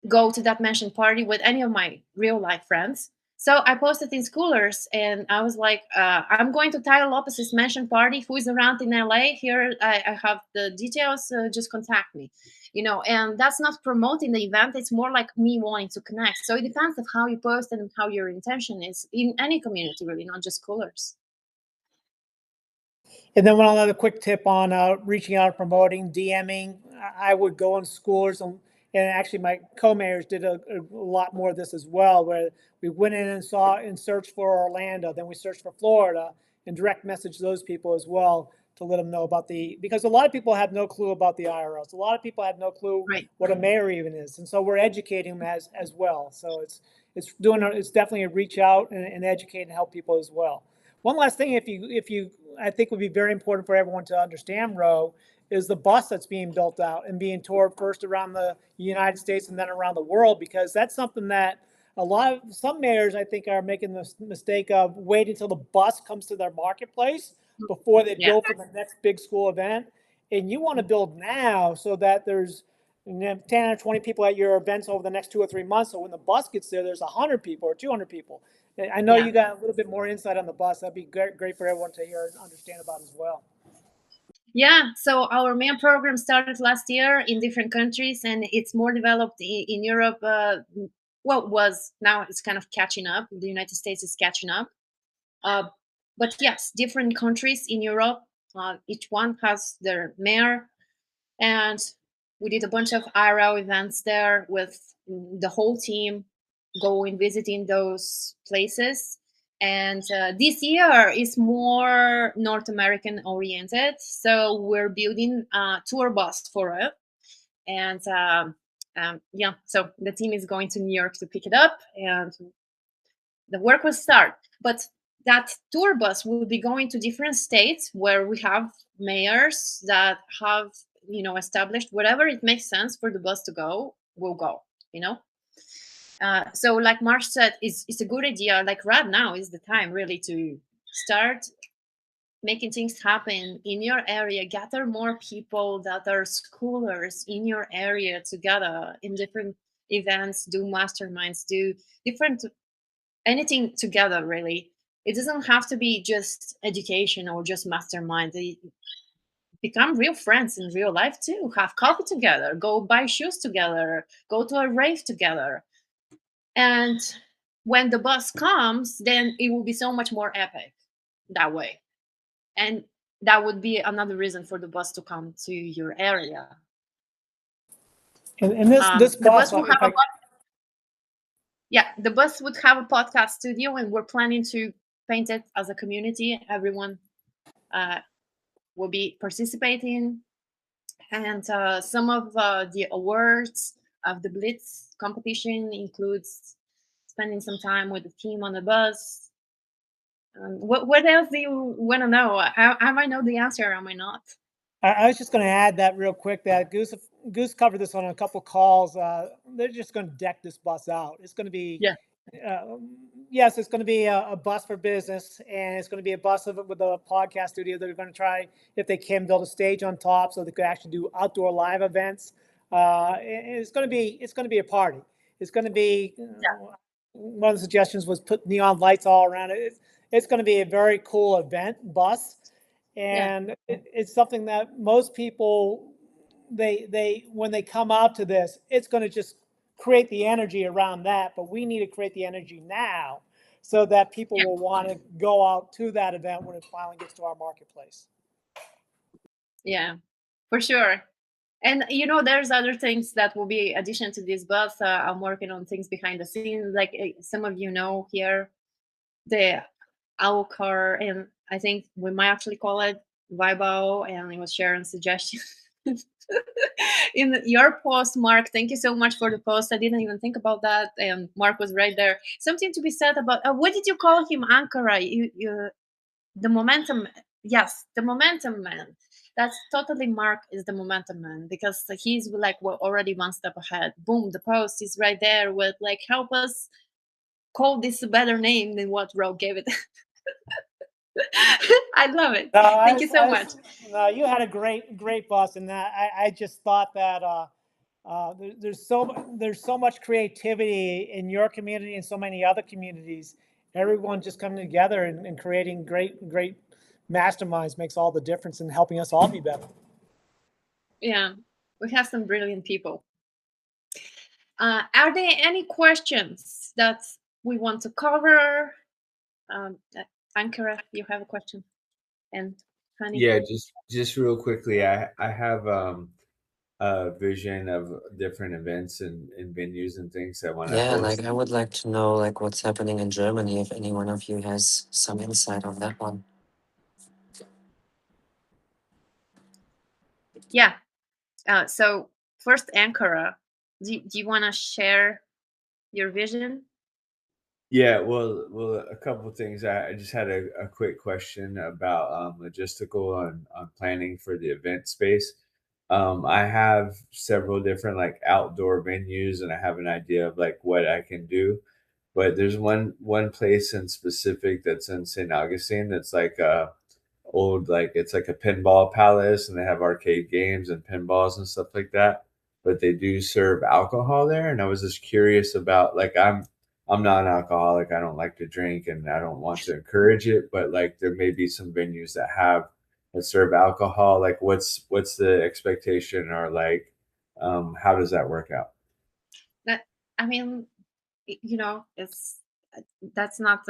go to that mention party with any of my real life friends. So I posted in Schoolers, and I was like, I'm going to Tyler Lopez's mention party. Who is around in LA? Here, I have the details. Just contact me. And that's not promoting the event. It's more like me wanting to connect. So it depends of how you post and how your intention is in any community, really, not just Schoolers. And then one other quick tip on reaching out, promoting, DMing. I would go on schoolers, and actually my co-mayors did a lot more of this as well, where we went in and saw and searched for Orlando, then we searched for Florida and direct message those people as well to let them know about because a lot of people have no clue about the IRS. A lot of people have no clue Right. what a mayor even is. And so we're educating them as well. So it's definitely a reach out and educate and help people as well. One last thing, if you I think would be very important for everyone to understand, Ro, is the bus that's being built out and being toured first around the United States and then around the world, because that's something that some mayors I think are making the mistake of waiting until the bus comes to their marketplace before they Yeah. build for the next big school event. And you want to build now so that there's 10 or 20 people at your events over the next 2 or 3 months. So when the bus gets there, there's 100 people or 200 people. I know Yeah. you got a little bit more insight on the bus. That'd be great for everyone to hear and understand about as well. Yeah, so our main program started last year in different countries, and it's more developed in Europe. Well, was now it's kind of catching up. The United States is catching up. Uh, but yes, different countries in Europe, each one has their mayor, and we did a bunch of IRL events there with the whole team, going visiting those places. And this year is more North American oriented, so we're building a tour bus for it. And yeah, so the team is going to New York to pick it up, and the work will start. But that tour bus will be going to different states where we have mayors that have, established whatever it makes sense for the bus to go, will go, you know. So like Marsh said, it's a good idea. Like right now is the time really to start making things happen in your area, gather more people that are schoolers in your area together in different events, do masterminds, do different anything together really. It doesn't have to be just education or just mastermind. They become real friends in real life too. Have coffee together, go buy shoes together, go to a rave together. And when the bus comes, then it will be so much more epic that way. And that would be another reason for the bus to come to your area. And this The bus, bus will have if a I yeah, the bus would have a podcast studio, and we're planning to paint it as a community. Everyone uh, will be participating, and some of the awards of the Blitz competition includes spending some time with the team on the bus. What else do you want to know? I might know the answer, I might not. I was just going to add that real quick that Goose covered this on a couple calls. They're just going to deck this bus out. It's going to be, Yeah, uh, yes, it's going to be a bus for business, and it's going to be a bus with a podcast studio. They're going to try, if they can, build a stage on top so they could actually do outdoor live events. It's going to be a party. It's going to be one of the suggestions was put neon lights all around it. It's going to be a very cool event bus, yeah, and it's something that most people they when they come out to this, it's going to just create the energy around that. But we need to create the energy now so that people yeah, will want to go out to that event when it finally gets to our marketplace. yeah, for sure. And there's other things that will be addition to this bus. I'm working on things behind the scenes, like some of you know here, the owl car, and I think we might actually call it Vibo, and it was sharing suggestions. In your post, Mark, thank you so much for the post. I didn't even think about that, and Mark was right there. Something to be said about what did you call him, Ankara? The momentum. Yes, the momentum man. That's totally Mark is the momentum man, because he's like we're already one step ahead. Boom, the post is right there with like help us call this a better name than what Ro gave it. I love it. No, Thank you so much. no, you had a great bus, and that I just thought that there's so much creativity in your community and so many other communities. Everyone just coming together and creating great masterminds makes all the difference in helping us all be better. Yeah, we have some brilliant people. Are there any questions that we want to cover? Ankara, you have a question, and Honey. Yeah, just real quickly, I have a vision of different events and venues and things I want to Yeah, host. like I would like to know like what's happening in Germany if any one of you has some insight on that one. Yeah. So first, Ankara, do you want to share your vision? Yeah, well, a couple of things. I just had a quick question about logistical on planning for the event space. I have several different like outdoor venues, and I have an idea of like what I can do. But there's one place in specific that's in St. Augustine that's like old, like it's like a pinball palace, and they have arcade games and pinballs and stuff like that, but they do serve alcohol there. And I was just curious about, like, I'm not an alcoholic, I don't like to drink, and I don't want to encourage it, but like there may be some venues that serve alcohol. Like what's the expectation, or like how does that work out? That I mean, it's that's not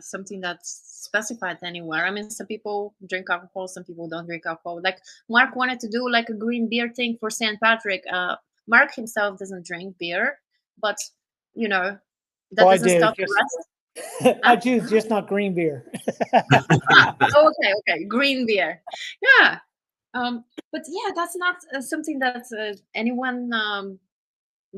something that's specified anywhere. I mean, some people drink alcohol, some people don't drink alcohol. Like Mark wanted to do like a green beer thing for St. Patrick. Mark himself doesn't drink beer, but you know Oh, that I doesn't do. stop the Just rest. I Huh? do, just not green beer. Okay, okay, green beer. Yeah. But yeah, that's not something that anyone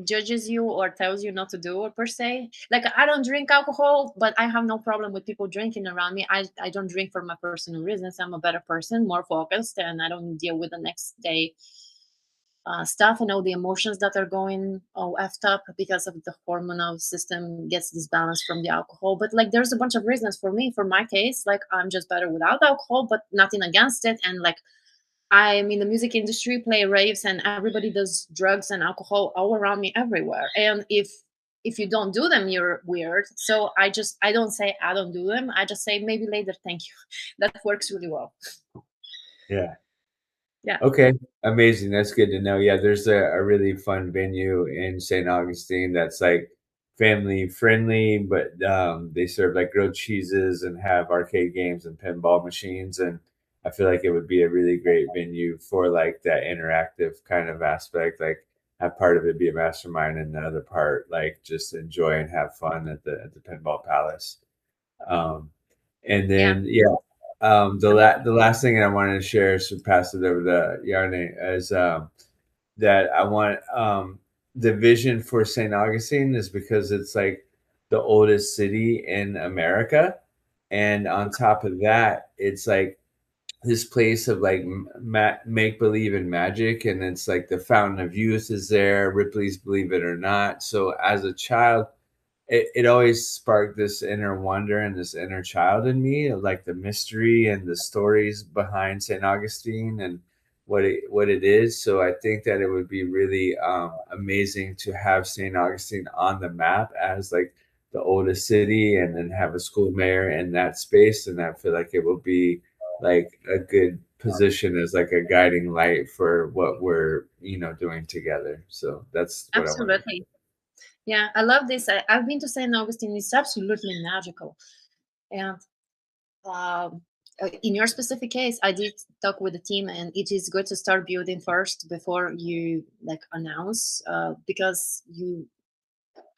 judges you or tells you not to do it per se. Like I don't drink alcohol, but I have no problem with people drinking around me. I don't drink for my personal reasons. I'm a better person, more focused, and I don't deal with the next day stuff and all the emotions that are going all effed up because of the hormonal system gets disbalanced from the alcohol. But like, there's a bunch of reasons for me. For my case, like, I'm just better without alcohol, but nothing against it. And like, I'm in the music industry, play raves, and everybody does drugs and alcohol all around me everywhere. And if you don't do them, you're weird. So I don't say I don't do them. I just say maybe later. Thank you. That works really well. Yeah. Yeah. Okay, amazing. That's good to know. Yeah, there's a really fun venue in St. Augustine that's like family friendly, but they serve like grilled cheeses and have arcade games and pinball machines. And I feel like it would be a really great venue for like that interactive kind of aspect. Like have part of it be a mastermind and the other part like just enjoy and have fun at the Pinball Palace. Um, and Yeah. then yeah, the last thing I wanted to share, so pass it over to Yarne, is that I want the vision for St. Augustine is because it's like the oldest city in America, and on top of that, it's like this place of like make believe and magic, and it's like the Fountain of Youth is there, Ripley's Believe It or Not. So as a child, it always sparked this inner wonder and this inner child in me of like the mystery and the stories behind St. Augustine and what it is. So I think that it would be really amazing to have St. Augustine on the map as like the oldest city and then have a school mayor in that space. And I feel like it will be like a good position as like a guiding light for what we're doing together. So that's what I want to. Absolutely. Yeah, I love this. I've been to St. Augustine. It's absolutely magical. And um, in your specific case, I did talk with the team, and it is good to start building first before you like announce, because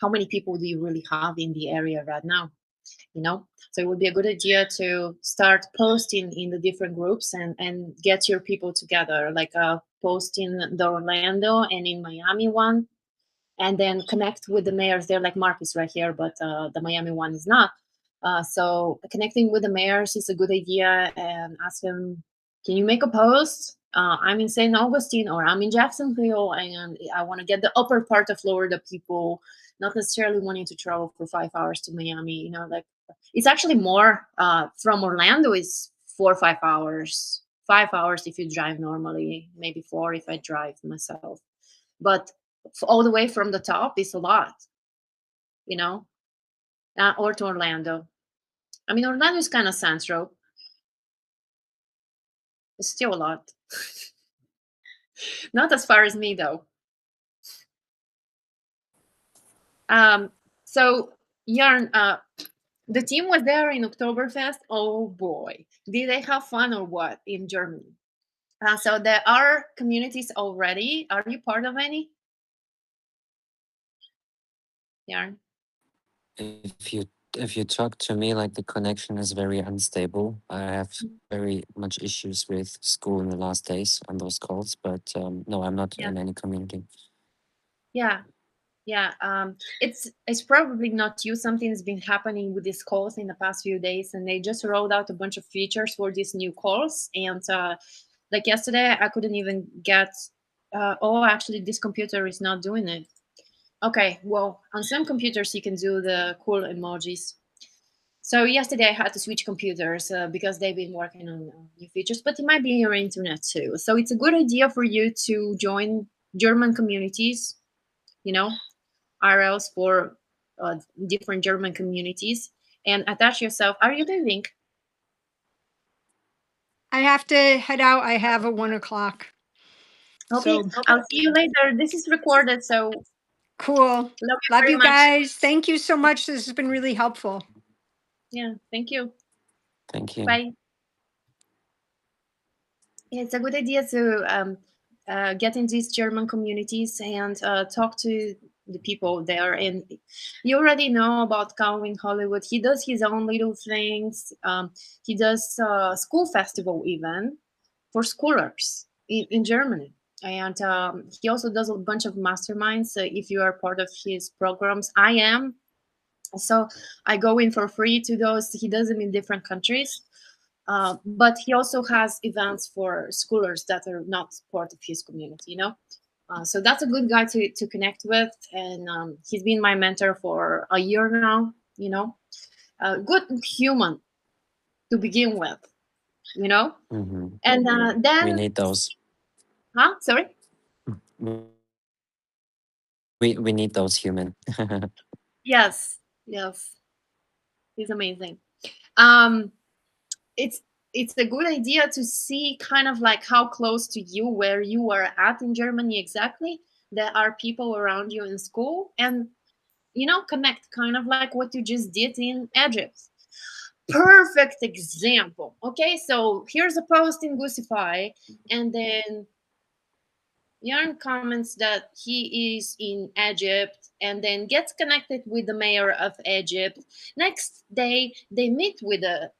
how many people do you really have in the area right now? So it would be a good idea to start posting in the different groups and get your people together, like post in the Orlando and in Miami one, and then connect with the mayors there. Like Mark is right here, but the Miami one is not. So connecting with the mayors is a good idea, and ask them, can you make a post? I'm in St. Augustine or I'm in Jacksonville, and I want to get the upper part of Florida people, not necessarily wanting to travel for 5 hours to Miami. Like, it's actually more from Orlando is 4 or 5 hours. 5 hours if you drive normally, maybe 4 if I drive myself. But all the way from the top is a lot, you know, or to Orlando. I mean, Orlando is kind of central. It's still a lot. Not as far as me, though. So, Yarn, the team was there in Oktoberfest. Oh boy, did they have fun or what in Germany? So there are communities already. Are you part of any? Yarn. If you talk to me, like the connection is very unstable. I have very much issues with school in the last days on those calls, but no, I'm not Yeah. in any community. Yeah. Yeah, it's probably not you. Something's been happening with these calls in the past few days, and they just rolled out a bunch of features for these new calls. And like yesterday, I couldn't even get. Oh, actually, this computer is not doing it. Okay, well, on some computers you can do the cool emojis. So yesterday I had to switch computers because they've been working on new features, but it might be your internet too. So it's a good idea for you to join German communities. You know, RLs for different German communities, and attach yourself. Are you leaving? I have to head out. I have a 1 o'clock. Okay, So I'll see you later. This is recorded, so cool. love you Love very you much. guys. Thank you so much. This has been really helpful. Yeah, thank you. Thank you. Bye. Yeah, it's a good idea to get in these German communities and talk to the people there. And you already know about Calvin Hollywood. He does his own little things. He does school festival even for schoolers in Germany. And he also does a bunch of masterminds. If you are part of his programs, I am. So I go in for free to those. He does them in different countries. But he also has events for schoolers that are not part of his community, So that's a good guy to connect with, and he's been my mentor for a year now. You know, a good human to begin with. You know, Hmm. and We then, need those. huh? Sorry. We need those human. Yes, yes, he's amazing. Um, it's it's a good idea to see kind of like how close to you where you are at in Germany exactly. There are people around you in school, and connect kind of like what you just did in Egypt. Perfect example. Okay, so here's a post in Goosify, and then Yarn comments that he is in Egypt and then gets connected with the mayor of Egypt. Next day, they meet with the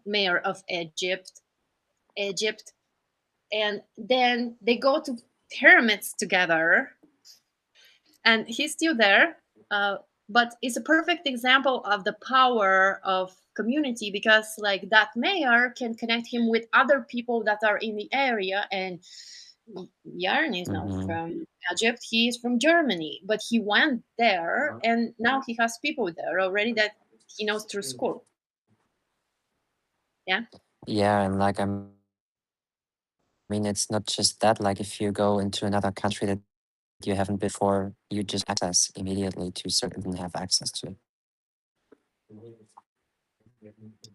mayor of Egypt, and then they go to pyramids together. And he's still there, uh, but it's a perfect example of the power of community, because like that mayor can connect him with other people that are in the area. And Yarn is not Hmm. from Egypt, he is from Germany, but he went there and now he has people there already that he knows through school. Yeah. Yeah, and like I mean, it's not just that. Like if you go into another country that you haven't before, you just access immediately to certain have access to.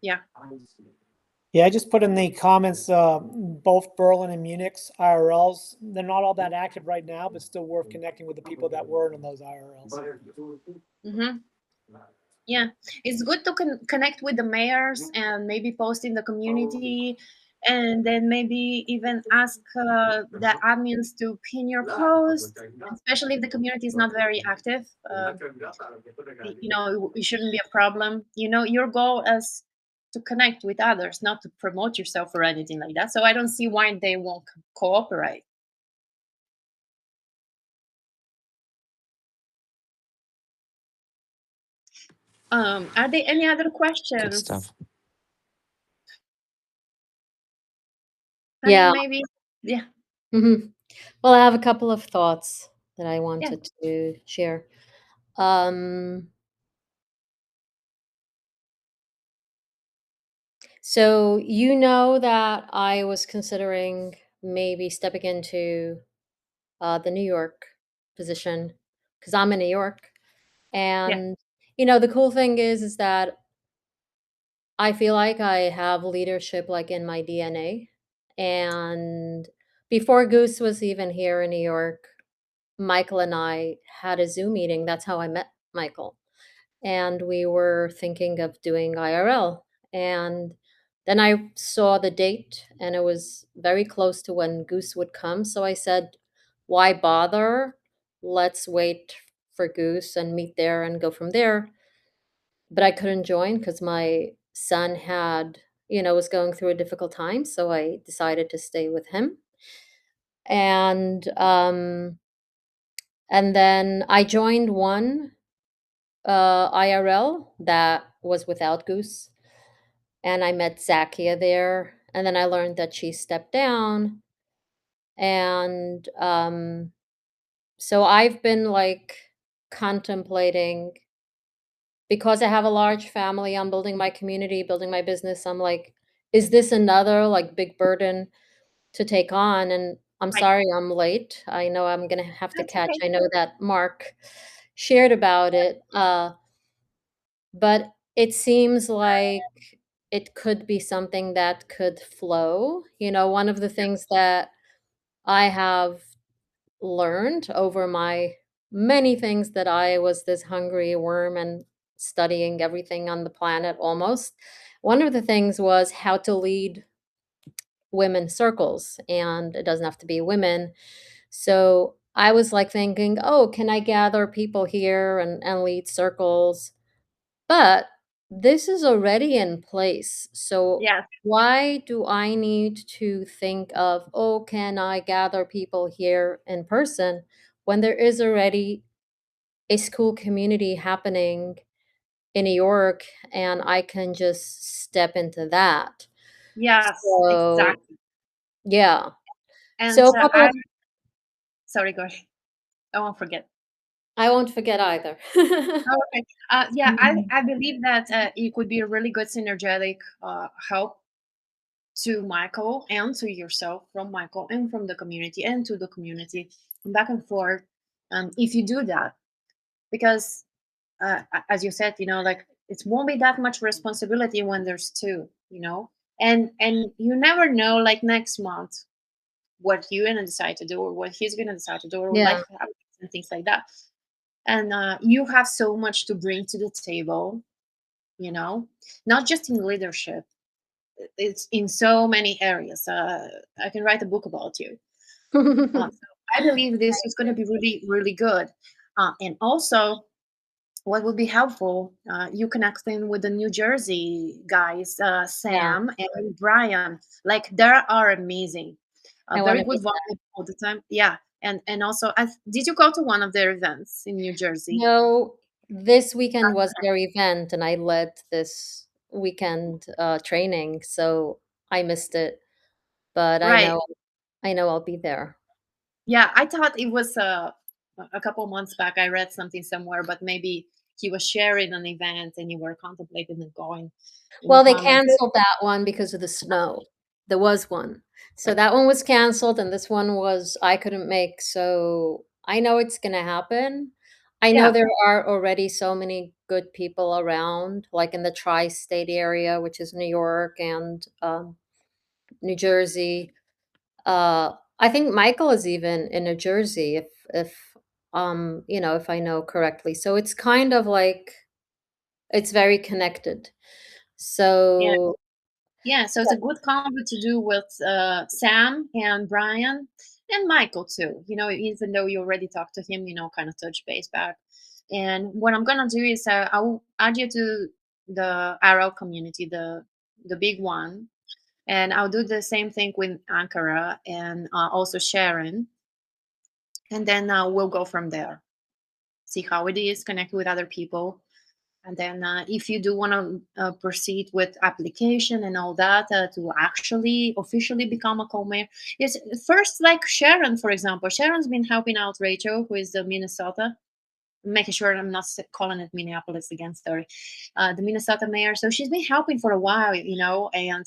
Yeah. Yeah, I just put in the comments, both Berlin and Munich's IRLs. They're not all that active right now, but still worth connecting with the people that were in those IRLs. Mm-hmm. Yeah, it's good to connect with the mayors and maybe post in the community, and then maybe even ask the admins to pin your post, especially if the community is not very active. It shouldn't be a problem. Your goal is to connect with others, not to promote yourself or anything like that. So I don't see why they won't cooperate. Are there any other Good questions? stuff. Honey, Yeah. maybe? Yeah. Hmm. Well, I have a couple of thoughts that I Yeah. wanted to share. Um, so you know that I was considering maybe stepping into the New York position because I'm in New York, Yeah. and the cool thing is that I feel like I have leadership like in my DNA. And before Goose was even here in New York, Michael and I had a Zoom meeting. That's how I met Michael. And we were thinking of doing IRL. And then I saw the date and it was very close to when Goose would come. So I said, why bother? Let's wait for Goose and meet there and go from there. But I couldn't join because my son was going through a difficult time. So I decided to stay with him. And then I joined one IRL that was without Goose, and I met Zakia there. And then I learned that she stepped down, and so I've been like contemplating because I have a large family. I'm building my community, building my business. I'm like, is this another like big burden to take on? And I'm Right. sorry I'm late. I know I'm gonna have to That's catch. okay. I know that Mark shared about it. But it seems like it could be something that could flow. One of the things that I have learned over my many things that I was this hungry worm and studying everything on the planet almost. One of the things was how to lead women circles, and it doesn't have to be women. So I was like thinking, oh, can I gather people here and lead circles? But this is already in place. So Yes. why do I need to think of, oh, can I gather people here in person when there is already a school community happening in New York and I can just step into that? Yes, So, exactly. yeah. And So a couple I of Sorry, go ahead. I won't forget. I won't forget either. Oh, okay. Yeah, I believe that it could be a really good synergetic help to Michael and to yourself, from Michael and from the community and to the community, back and forth. If you do that, because as you said, like it won't be that much responsibility when there's two, and you never know, like next month, what you're gonna decide to do or what he's gonna decide to do or Yeah. life happens and things like that. And you have so much to bring to the table, not just in leadership. It's in so many areas. I can write a book about you. So I believe this is going to be really, really good. And also, what would be helpful, you connecting with the New Jersey guys, Yeah, Sam and Brian. Like, they are amazing. I Very wanna be good vibe all the time. Yeah. And also, did you go to one of their events in New Jersey? No, this weekend was their event, and I led this weekend, training, so I missed it, but Right. I know I'll be there. Yeah, I thought it was a couple months back. I read something somewhere, but maybe he was sharing an event and you were contemplating and going in the Well, they comments. canceled that one because of the snow. There was one. So that one was canceled, and this one was I couldn't make, so I know it's gonna happen. I know Yeah, there are already so many good people around, like in the tri-state area, which is New York and, New Jersey. I think Michael is even in New Jersey if I know correctly. So it's kind of like it's very connected. yeah, So yeah. So it's a good combo to do with Sam and Brian and Michael too. Even though you already talked to him, kind of touch base back. And what I'm gonna do is I'll add you to the RL community, the big one, and I'll do the same thing with Ankara and also Sharon, and then we'll go from there. See how it is, connect with other people. And then if you do want to proceed with application and all that to actually officially become a co-mayor, is first, like Sharon, for example. Sharon's been helping out Rachel, who is the Minnesota, making sure I'm not calling it Minneapolis again, sorry, the Minnesota mayor. So she's been helping for a while, and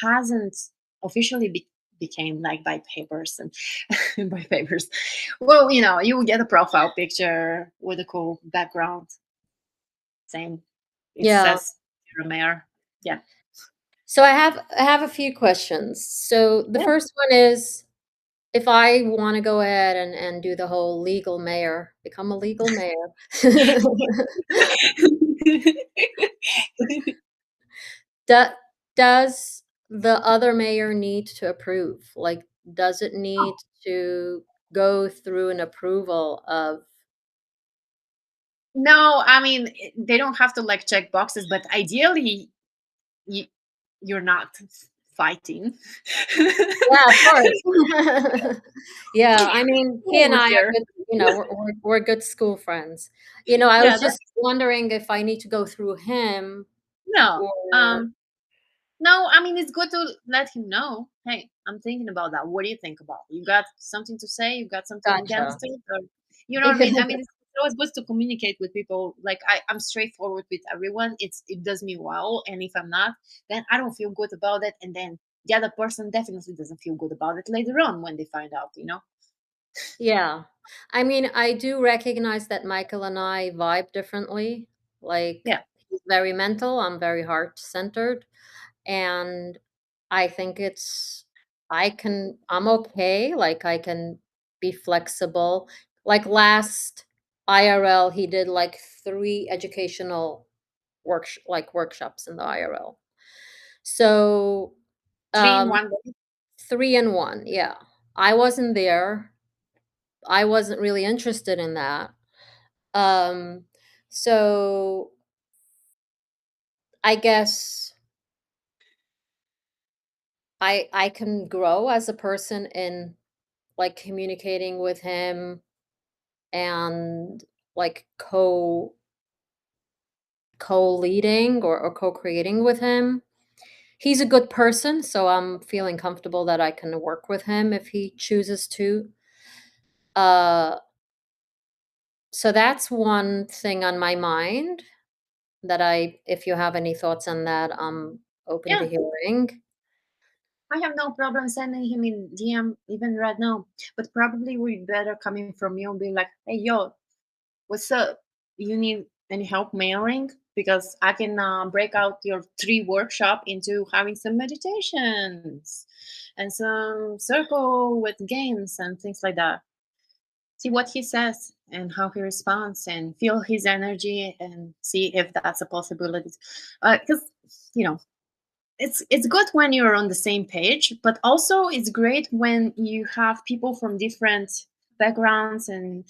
hasn't officially became like by papers and by papers. Well, you will get a profile picture with a cool background. Same. It yeah. says you're a mayor. Yeah. So I have a few questions. So the Yeah. first one is if I want to go ahead and do the whole legal mayor, become a legal mayor. Do, does the other mayor need to approve? Like, does it need to go through an approval of? No, I mean, they don't have to like check boxes, but ideally, you, you're not fighting. Yeah, of course. Yeah, I mean, he and Over I are here. good, we're good school friends. I Yeah, was just wondering if I need to go through him no. or No, I mean, it's good to let him know, hey, I'm thinking about that. What do you think about it? You got something to say? You got something gotcha. against it? Or, you know what I mean? I mean, it's always good to communicate with people. Like, I'm straightforward with everyone. It does me well. And if I'm not, then I don't feel good about it. And then the other person definitely doesn't feel good about it later on when they find out. Yeah. I mean, I do recognize that Michael and I vibe differently. Like, Yeah. he's very mental, I'm very heart-centered, and I think I'm okay, like, I can be flexible. Like, last IRL, he did, like, 3 educational workshops in the IRL. So, Three in um, one day. 3 in 1, yeah. I wasn't there. I wasn't really interested in that. Um, so I guess I can grow as a person in like communicating with him and like co-leading or co-creating with him. He's a good person, so I'm feeling comfortable that I can work with him if he chooses to. So that's one thing on my mind that if you have any thoughts on that, I'm open to Yeah, hearing. I have no problem sending him in DM even right now. But probably we better coming from you and be like, hey, yo, what's up? You need any help mailing? Because I can break out your 3 workshop into having some meditations and some circle with games and things like that. See what he says and how he responds and feel his energy and see if that's a possibility. Because, you know, it's good when you're on the same page, but also it's great when you have people from different backgrounds and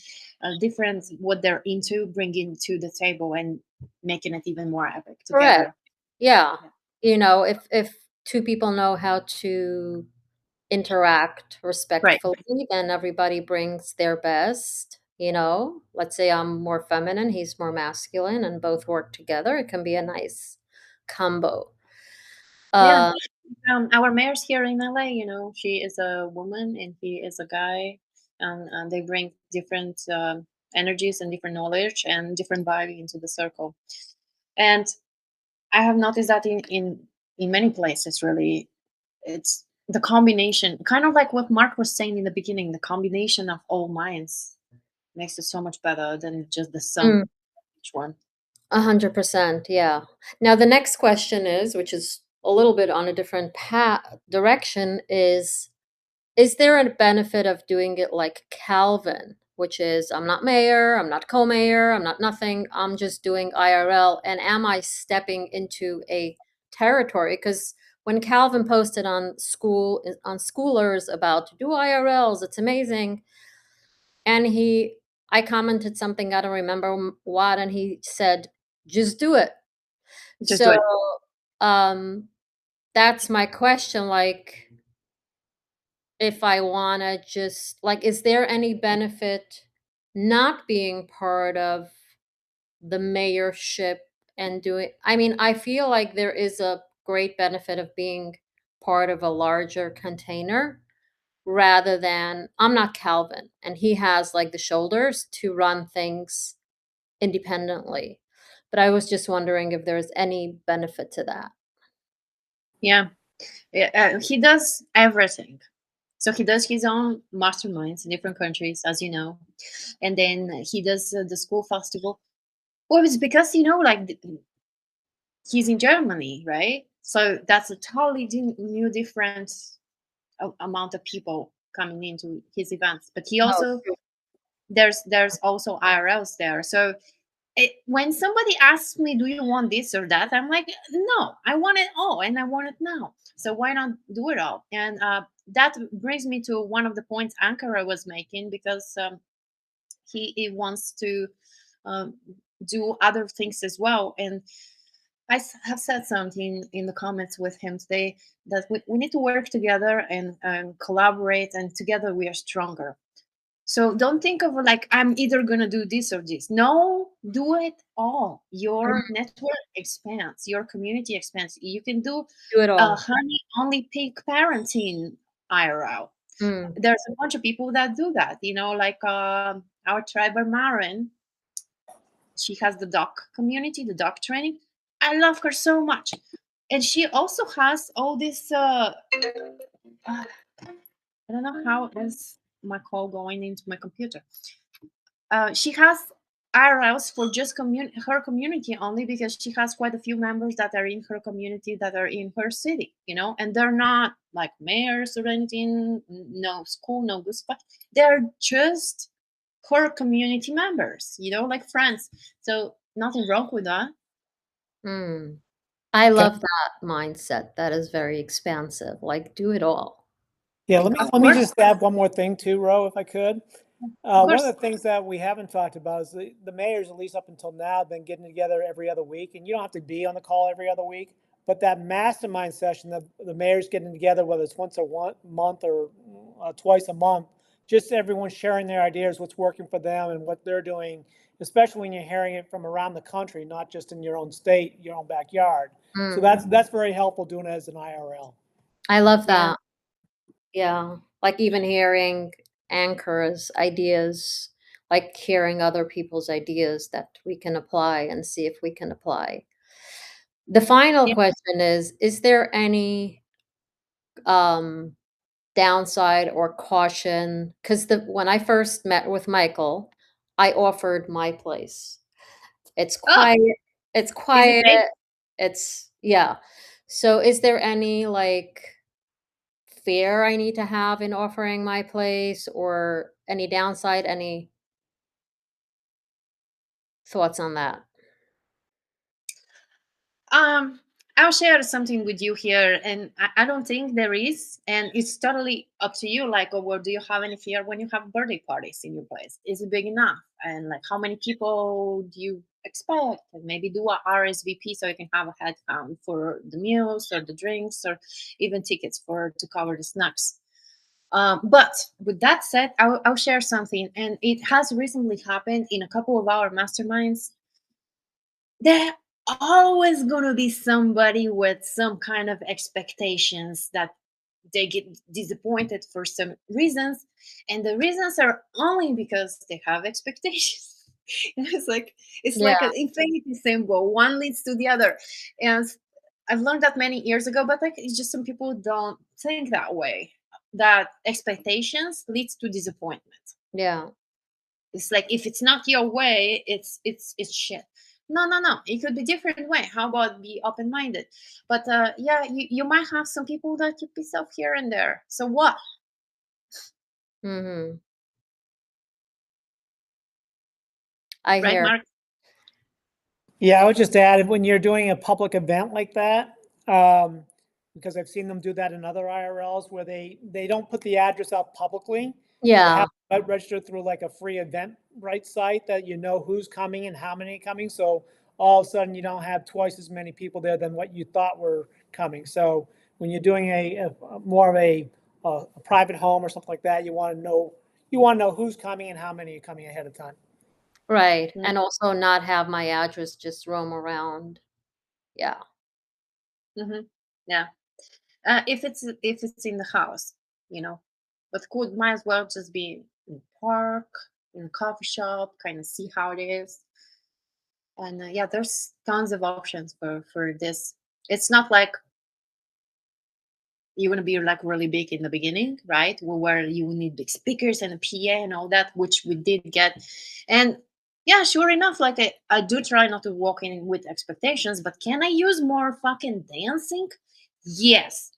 different what they're into bringing to the table and making it even more epic Correct. together. Yeah. Yeah. If two people know how to interact Right. respectfully, then everybody brings their best. Let's say I'm more feminine, he's more masculine, and both work together. It can be a nice combo. Yeah. Uh, Our mayor's here in LA, she is a woman and he is a guy, and they bring different energies and different knowledge and different vibe into the circle. And I have noticed that in many places, really, it's the combination, kind of like what Mark was saying in the beginning, the combination of all minds makes it so much better than just the sum mm, of each one. 100%, yeah. Now the next question is, which is a little bit on a different direction, is there a benefit of doing it like Calvin, which is I'm not mayor, I'm not co-mayor, I'm not nothing, I'm just doing IRL, and am I stepping into a territory? Because when Calvin posted on Schoolers about to do IRLs, it's amazing, and I commented something, I don't remember what, and he said, just do it. Just do So it. um that's my question, like, if I wanna just like, is there any benefit not being part of the mayorship and doing I mean, I feel like there is a great benefit of being part of a larger container rather than I'm not Calvin, and he has, like, the shoulders to run things independently. But I was just wondering if there's any benefit to that. Yeah. He does everything. So he does his own masterminds in different countries, as you know, and then he does the school festival. Well, it's because like he's in Germany, right? So that's a totally new, different amount of people coming into his events. But he Oh, also there's also IRLs there. So when somebody asks me, "Do you want this or that?" I'm like, "No, I want it all, and I want it now. So why not do it all?" And that brings me to one of the points Ankara was making, because he wants to um, do other things as well. And have said something in the comments with him today that we need to work together and collaborate, and together we are stronger. So don't think of like I'm either gonna do this or this. No, do it all. Your network expands, your community expands. You can do do it a all. honey only pig parenting IRL. Mm. There's a bunch of people that do that. Like our triber Marin, she has the dog community, the dog training. I love her so much, and she also has all this. I don't know how is my call going into my computer. She has IRLs for just her community only, because she has quite a few members that are in her community that are in her city, and they're not like mayors or anything, no school, no goosebumps. They're just her community members, like friends. So nothing wrong with that. Mm. I Okay. love that mindset. That is very expansive. Like, do it all. Yeah, let me Of let me course, just add one more thing too, Ro, if I could. of One of course. the things that we haven't talked about is the mayors, at least up until now, have been getting together every other week, and you don't have to be on the call every other week. But that mastermind session, the mayors getting together, whether it's once a month or twice a month, just everyone sharing their ideas, what's working for them, and what they're doing. Especially when you're hearing it from around the country, not just in your own state, your own backyard. So Mm. that's very helpful doing it as an IRL. I love Yeah. that. Yeah. Like even hearing anchors, ideas, like hearing other people's ideas that we can apply and see if we can apply. The final Yeah. question is there any um downside or caution? Because when I first met with Michael, I offered my place. It's Oh, quiet. It's is it quiet. big? It's yeah. So is there any like fear I need to have in offering my place or any downside? Any thoughts on that? Um, I'll share something with you here, and I don't think there is, and it's totally up to you. Like, oh, well, do you have any fear when you have birthday parties in your place? Is it big enough? And like, how many people do you expect? And maybe do a RSVP so you can have a head count for the meals or the drinks or even tickets for to cover the snacks. But with that said, I'll share something, and it has recently happened in a couple of our masterminds. There always gonna be somebody with some kind of expectations that they get disappointed for some reasons, and the reasons are only because they have expectations. It's Yeah, like an infinity symbol. One leads to the other, and I've learned that many years ago. But like, it's just some people don't think that way. That expectations leads to disappointment. yeah. It's like if it's not your way, it's shit. No, no, no. It could be different way. How about be open minded? But yeah, you might have some people that you piss off here and there. So what, Mm-hmm. I right, hear. Mark? Yeah, I would just add when you're doing a public event like that, um, because I've seen them do that in other IRLs where they don't put the address out publicly. They Yeah, have it registered through like a free Eventbrite site that you know who's coming and how many coming. So all of a sudden you don't have twice as many people there than what you thought were coming. So when you're doing a more of a private home or something like that, you want to know who's coming and how many are coming ahead of time. right. And also not have my address just roam around. Yeah. Mm-hmm. Yeah. If it's in the house, you know, but could might as well just be in the park, in a coffee shop, kind of see how it is. And yeah, there's tons of options for this. It's not like you want to be like really big in the beginning, right? Where you need big speakers and a PA and all that, which we did get. And yeah, sure enough, like I do try not to walk in with expectations, but can I use more fucking dancing? Yes,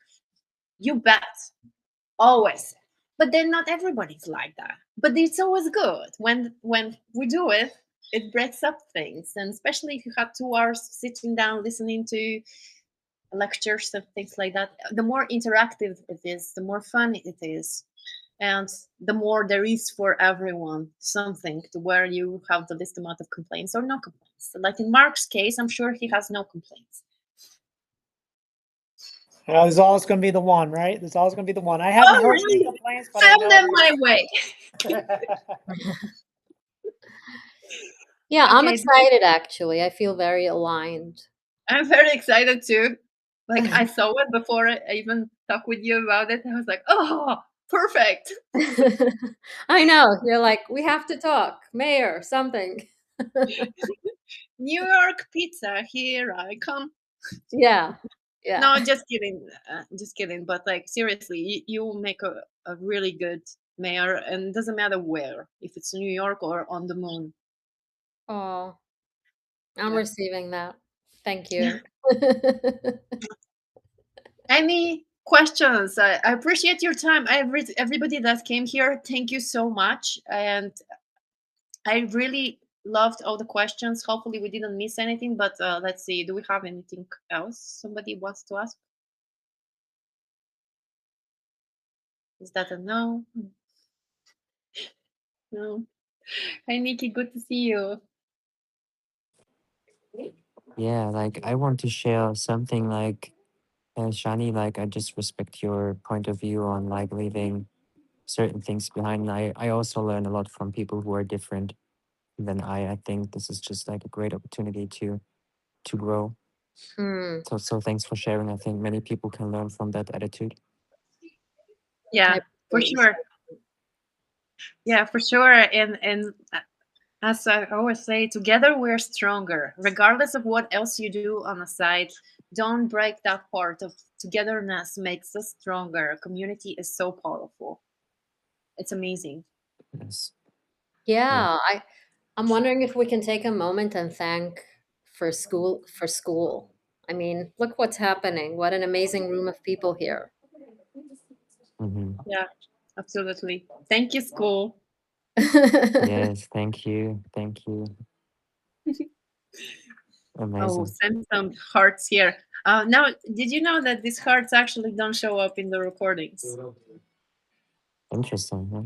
you bet. Always. But then not everybody's like that. But it's always good when we do it. It breaks up things, and especially if you have 2 hours sitting down listening to lectures and things like that. The more interactive it is, the more fun it is, and the more there is for everyone something to where you have the least amount of complaints or no complaints. Like in Mark's case, I'm sure he has no complaints. There's always going to be the one, right? There's always going to be the one. I haven't Oh, heard any really? complaints, but I Have know them my way. Yeah, I'm Okay, excited actually. I feel very aligned. I'm very excited too. Like I saw it before I even talked with you about it. I was like, oh, perfect. I know. You're like, we have to talk, mayor, something. New York pizza, here I come. Yeah. Yeah. No, just kidding. Just kidding. But like seriously, you will make a really good mayor, and it doesn't matter where, if it's New York or on the moon. Oh, I'm Yeah. receiving that. Thank you. Any questions? I appreciate your time. Everybody that came here, thank you so much. And I really loved all the questions. Hopefully, we didn't miss anything. But let's see. Do we have anything else somebody wants to ask? Is that a no? No. Hi, Nikki. Good to see you. Yeah, like I want to share something like Shani, like I just respect your point of view on like leaving certain things behind. I also learn a lot from people who are different than I think this is just like a great opportunity to grow. Mm, So thanks for sharing. I think many people can learn from that attitude. I Yeah, for appreciate you sure. saying Yeah, for sure. And as I always say, together we're stronger. Regardless of what else you do on the side, don't break that part of togetherness makes us stronger. Community is so powerful. It's amazing. Yes. Yeah, I'm wondering if we can take a moment and thank for school. I mean, look what's happening. What an amazing room of people here. Hmm. Yeah, absolutely. Thank you, Skool. Yes. Thank you. Thank you. Oh, Amazing. send some hearts here. Now, did you know that these hearts actually don't show up in the recordings? Interesting. Huh?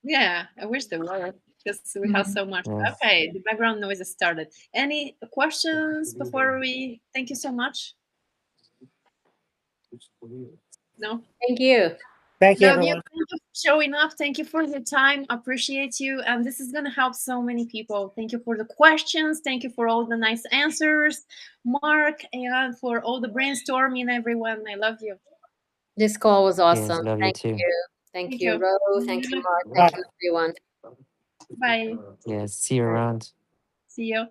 Yeah, I wish they were because we have so much. Yes. Okay, the background noise has started. Any questions before we thank you so much? No? Thank Thank you. you, Love you. everyone. Thank you for showing up. Thank you for your time. Appreciate you. And this is going to help so many people. Thank you for the questions. Thank you for all the nice answers, Mark, and for all the brainstorming, everyone. I love you. This call was Yes. awesome. Love you Thank too. you. Thank Thank you, you. Ro. Thank you, Mark. Bye. Thank you, everyone. Bye. Yes. See you around. See you.